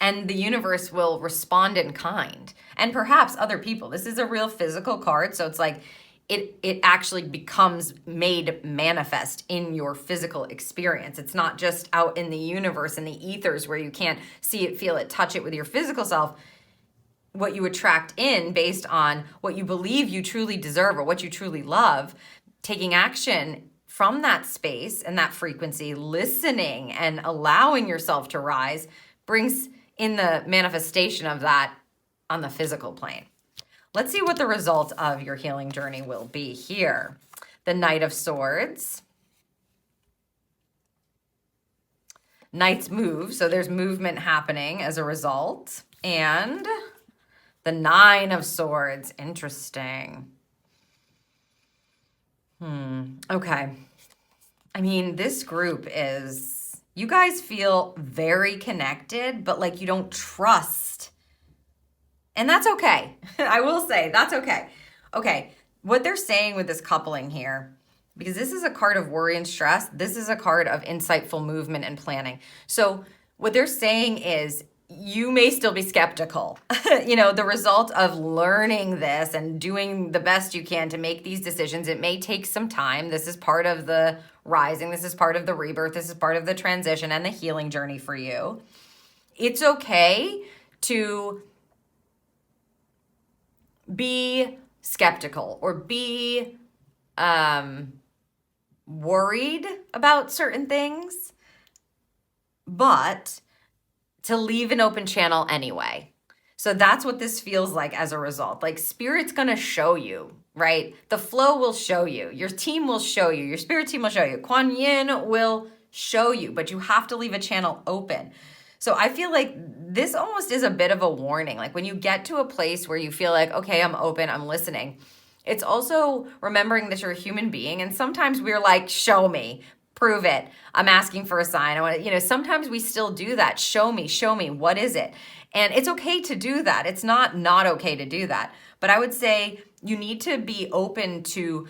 And the universe will respond in kind. And perhaps other people. This is a real physical card, so it's like it actually becomes made manifest in your physical experience. It's not just out in the universe, in the ethers, where you can't see it, feel it, touch it with your physical self. What you attract in based on what you believe you truly deserve or what you truly love, taking action from that space and that frequency, listening and allowing yourself to rise, brings in the manifestation of that on the physical plane. Let's see what the result of your healing journey will be here. The Knight of Swords. Knights move, so there's movement happening as a result. And the Nine of Swords. Interesting. Okay. I mean, this group is, you guys feel very connected, but like you don't trust. And that's okay. I will say that's okay. Okay. What they're saying with this coupling here, because this is a card of worry and stress, this is a card of insightful movement and planning. So what they're saying is, you may still be skeptical. You know, the result of learning this and doing the best you can to make these decisions, it may take some time. This is part of the rising. This is part of the rebirth. This is part of the transition and the healing journey for you. It's okay to be skeptical or be worried about certain things, but to leave an open channel anyway. So that's what this feels like as a result. Like spirit's going to show you, right? The flow will show you. Your team will show you. Your spirit team will show you. Kuan Yin will show you, but you have to leave a channel open. So I feel like this almost is a bit of a warning. Like when you get to a place where you feel like, okay, I'm open, I'm listening. It's also remembering that you're a human being. And sometimes we're like, show me. Prove it. I'm asking for a sign. I want to, sometimes we still do that. Show me, what is it? And it's okay to do that. It's not okay to do that. But I would say you need to be open to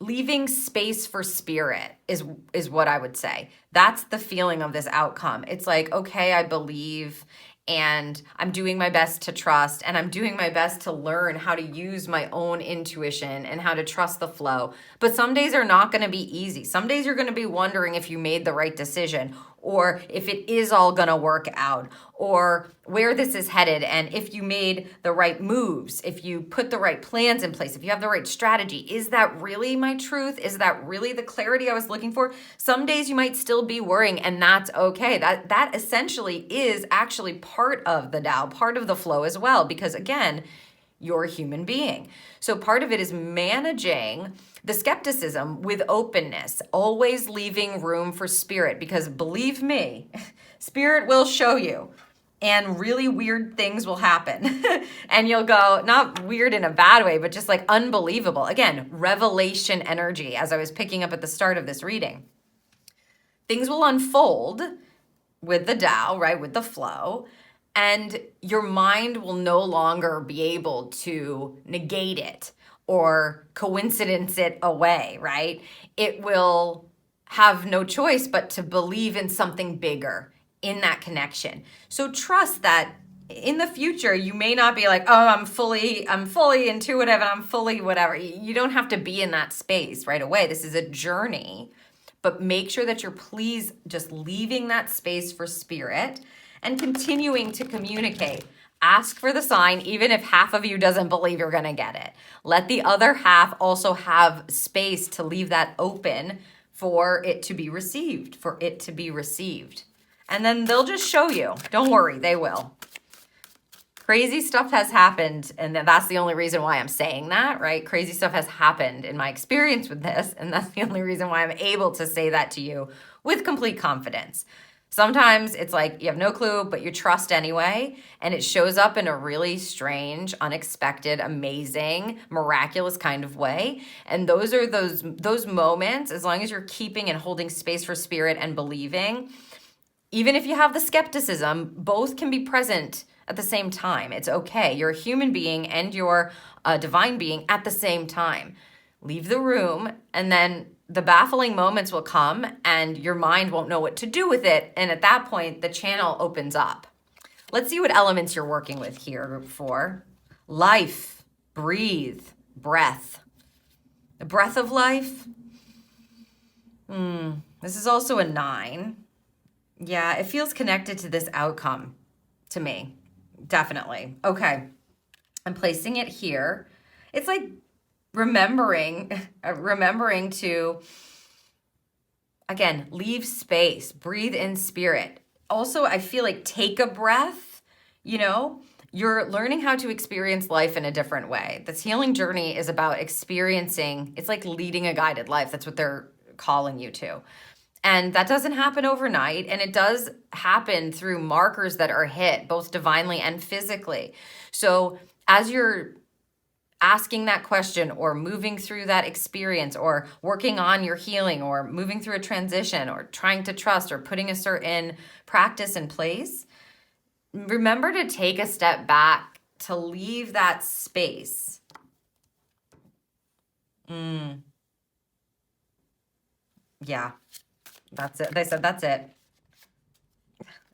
leaving space for spirit is what I would say. That's the feeling of this outcome. It's like, okay, I believe and I'm doing my best to trust, and I'm doing my best to learn how to use my own intuition and how to trust the flow. But some days are not going to be easy. Some days you're going to be wondering if you made the right decision, or if it is all going to work out, or where this is headed, and if you made the right moves, if you put the right plans in place, if you have the right strategy. Is that really my truth? Is that really the clarity I was looking for? Some days you might still be worrying, and that's okay. That essentially is actually part of the Tao, part of the flow as well, because again, you're a human being. So part of it is managing the skepticism with openness, always leaving room for spirit, because believe me, spirit will show you and really weird things will happen. And you'll go, not weird in a bad way, but just like unbelievable. Again, revelation energy, as I was picking up at the start of this reading. Things will unfold with the Tao, right, with the flow, and your mind will no longer be able to negate it or coincidence it away, right? It will have no choice but to believe in something bigger, in that connection. So trust that in the future, you may not be like, oh, I'm fully intuitive and I'm fully whatever. You don't have to be in that space right away. This is a journey, but make sure that you're please just leaving that space for spirit and continuing to communicate. Ask for the sign, even if half of you doesn't believe you're going to get it. Let the other half also have space to leave that open for it to be received, And then they'll just show you. Don't worry, they will. Crazy stuff has happened, and that's the only reason why I'm saying that, right? Crazy stuff has happened in my experience with this, and that's the only reason why I'm able to say that to you with complete confidence. Sometimes it's like you have no clue, but you trust anyway, and it shows up in a really strange, unexpected, amazing, miraculous kind of way. And those are those moments, as long as you're keeping and holding space for spirit and believing, even if you have the skepticism, both can be present at the same time. It's okay. You're a human being and you're a divine being at the same time. Leave the room, and then the baffling moments will come and your mind won't know what to do with it. And at that point, the channel opens up. Let's see what elements you're working with here for. Life, breathe, breath. The breath of life. This is also a 9. Yeah, it feels connected to this outcome to me. Definitely. Okay. I'm placing it here. It's like remembering to, again, leave space, breathe in spirit. Also, I feel like take a breath, you're learning how to experience life in a different way. This healing journey is about experiencing, it's like leading a guided life. That's what they're calling you to. And that doesn't happen overnight, and it does happen through markers that are hit, both divinely and physically. So as you're asking that question or moving through that experience or working on your healing or moving through a transition or trying to trust or putting a certain practice in place, remember to take a step back, to leave that space. Yeah. That's it. They said that's it.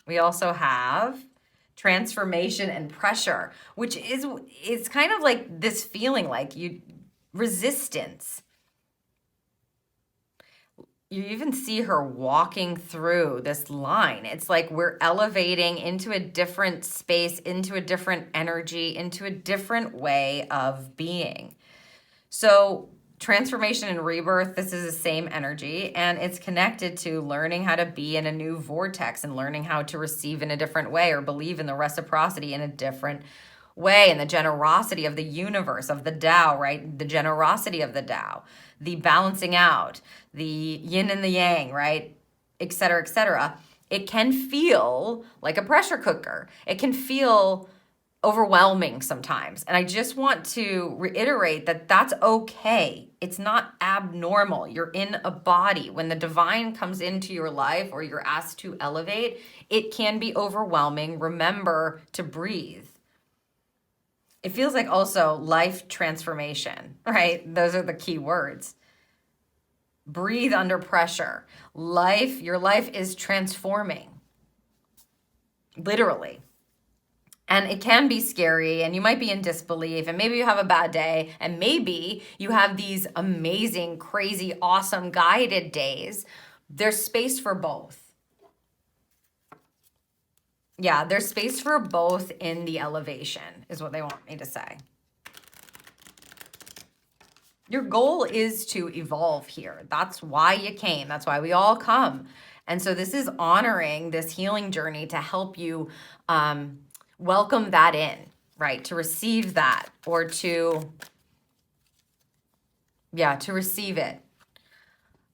We also have transformation and pressure, which is kind of like this feeling like resistance. You even see her walking through this line. It's like we're elevating into a different space, into a different energy, into a different way of being. So transformation and rebirth, this is the same energy, and it's connected to learning how to be in a new vortex and learning how to receive in a different way or believe in the reciprocity in a different way, and the generosity of the universe, of the Tao, right? The generosity of the Tao, the balancing out, the yin and the yang, right? Et cetera, et cetera. It can feel like a pressure cooker. It can feel overwhelming sometimes. And I just want to reiterate that that's okay. It's not abnormal. You're in a body. When the divine comes into your life or you're asked to elevate, it can be overwhelming. Remember to breathe. It feels like also life transformation, right? Those are the key words. Breathe under pressure. Your life is transforming. Literally. And it can be scary, and you might be in disbelief, and maybe you have a bad day, and maybe you have these amazing, crazy, awesome guided days. There's space for both. Yeah, there's space for both in the elevation, is what they want me to say. Your goal is to evolve here. That's why you came. That's why we all come. And so this is honoring this healing journey to help you welcome that in, right? To receive that, or to receive it.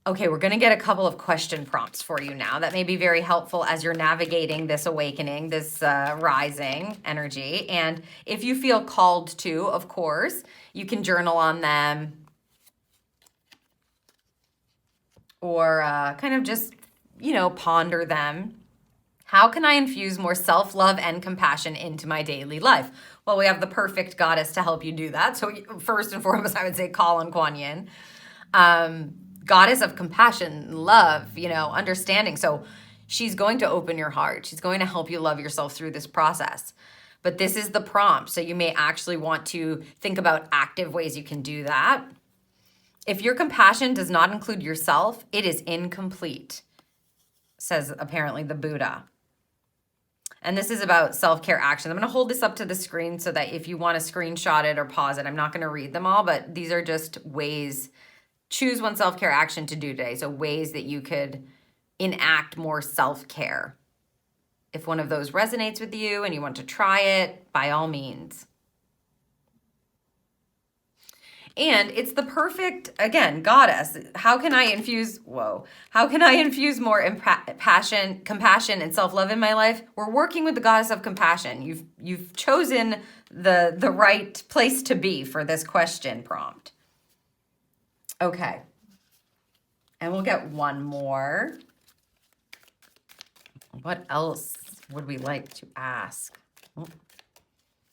Okay, we're going to get a couple of question prompts for you now that may be very helpful as you're navigating this awakening, this rising energy. And if you feel called to, of course, you can journal on them or kind of just, ponder them. How can I infuse more self-love and compassion into my daily life? Well, we have the perfect goddess to help you do that. So first and foremost, I would say call on Kuan Yin. Goddess of compassion, love, understanding. So she's going to open your heart. She's going to help you love yourself through this process. But this is the prompt. So you may actually want to think about active ways you can do that. If your compassion does not include yourself, it is incomplete, says apparently the Buddha. And this is about self-care actions. I'm going to hold this up to the screen so that if you want to screenshot it or pause it, I'm not going to read them all, but these are just ways. Choose one self-care action to do today. So ways that you could enact more self-care. If one of those resonates with you and you want to try it, by all means. And it's the perfect, again, goddess. How can I infuse more compassion, and self-love in my life? We're working with the goddess of compassion. You've chosen the right place to be for this question prompt. Okay. And we'll get one more. What else would we like to ask?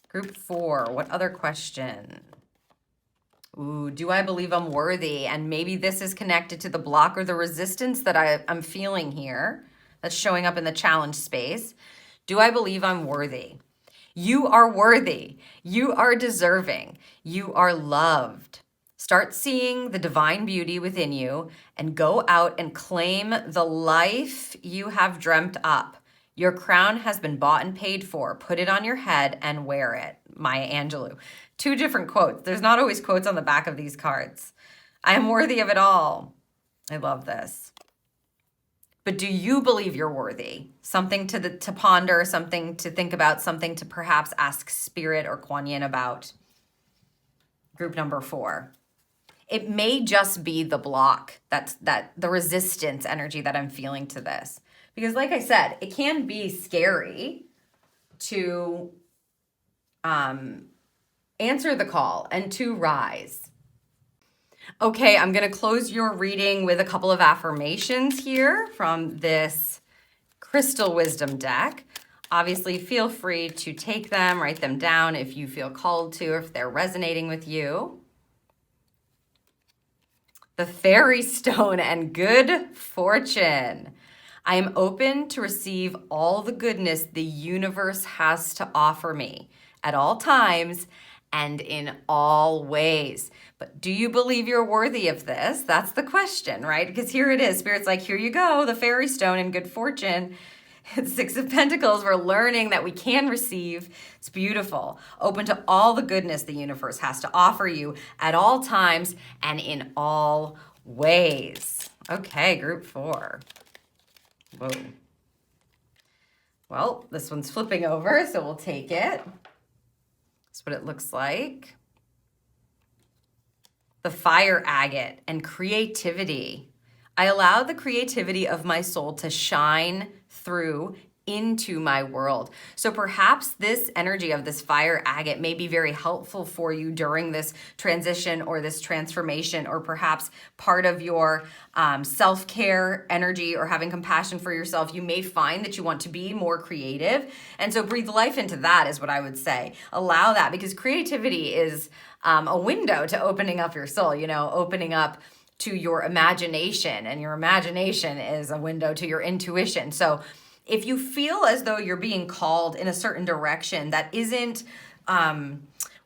Group 4, what other question? Ooh, do I believe I'm worthy? And maybe this is connected to the block or the resistance that I'm feeling here that's showing up in the challenge space. Do I believe I'm worthy? You are worthy. You are deserving. You are loved. Start seeing the divine beauty within you and go out and claim the life you have dreamt up. Your crown has been bought and paid for. Put it on your head and wear it. Maya Angelou. 2 different quotes. There's not always quotes on the back of these cards. I am worthy of it all. I love this. But do you believe you're worthy? Something to ponder, something to think about, something to perhaps ask Spirit or Kuan Yin about. Group number 4. It may just be the block, that the resistance energy that I'm feeling to this. Because like I said, it can be scary to answer the call and to rise. Okay, I'm going to close your reading with a couple of affirmations here from this Crystal Wisdom deck. Obviously, feel free to take them, write them down if you feel called to, if they're resonating with you. The Fairy Stone and Good Fortune. I am open to receive all the goodness the universe has to offer me at all times and in all ways. But do you believe you're worthy of this? That's the question, right? Because here it is. Spirit's like, here you go, the Fairy Stone and Good Fortune. 6 of Pentacles, we're learning that we can receive. It's beautiful. Open to all the goodness the universe has to offer you at all times and in all ways. Okay, group 4. Whoa. Well, this one's flipping over, so we'll take it. That's what it looks like. The Fire Agate and creativity. I allow the creativity of my soul to shine through into my world. So perhaps this energy of this fire agate may be very helpful for you during this transition or this transformation, or perhaps part of your self-care energy or having compassion for yourself. You may find that you want to be more creative. And so breathe life into that is what I would say. Allow that, because creativity is a window to opening up your soul, opening up to your imagination, and your imagination is a window to your intuition. So if you feel as though you're being called in a certain direction that isn't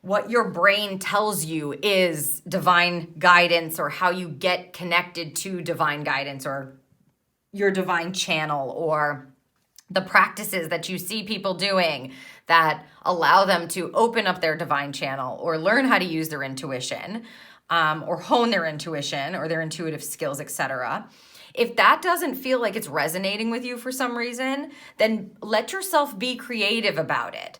what your brain tells you is divine guidance, or how you get connected to divine guidance or your divine channel, or the practices that you see people doing that allow them to open up their divine channel or learn how to use their intuition, or hone their intuition or their intuitive skills, etc. If that doesn't feel like it's resonating with you for some reason, then let yourself be creative about it.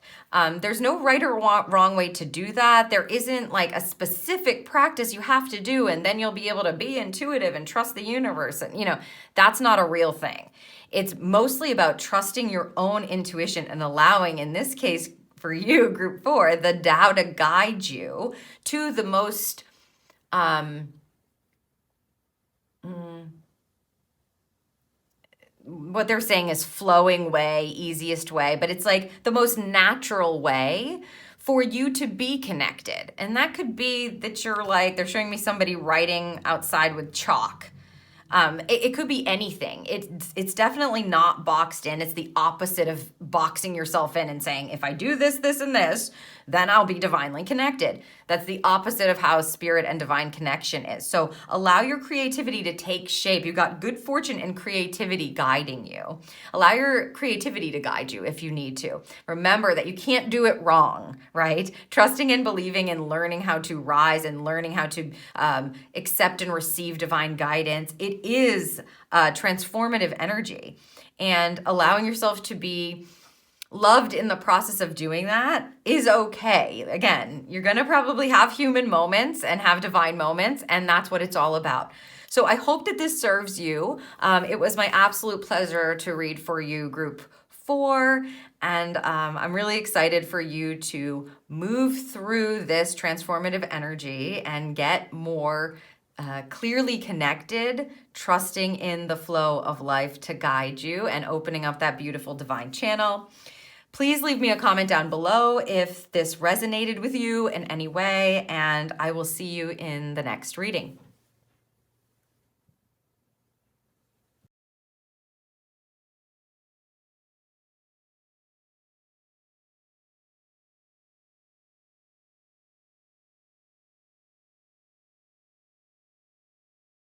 There's no right or wrong way to do that. There isn't like a specific practice you have to do and then you'll be able to be intuitive and trust the universe. And, that's not a real thing. It's mostly about trusting your own intuition and allowing, in this case for you, group 4, the Tao to guide you to the most what they're saying is flowing way, easiest way, but it's like the most natural way for you to be connected. And that could be that you're like, they're showing me somebody writing outside with chalk. It could be anything. It's definitely not boxed in. It's the opposite of boxing yourself in and saying, if I do this, this, and this, then I'll be divinely connected. That's the opposite of how spirit and divine connection is. So allow your creativity to take shape. You've got good fortune and creativity guiding you. Allow your creativity to guide you if you need to. Remember that you can't do it wrong, right? Trusting and believing and learning how to rise and learning how to accept and receive divine guidance. It is transformative energy, and allowing yourself to be loved in the process of doing that is okay. Again, you're going to probably have human moments and have divine moments, and that's what it's all about. So I hope that this serves you. It was my absolute pleasure to read for you group 4, and I'm really excited for you to move through this transformative energy and get more clearly connected, trusting in the flow of life to guide you and opening up that beautiful divine channel. Please leave me a comment down below if this resonated with you in any way, and I will see you in the next reading.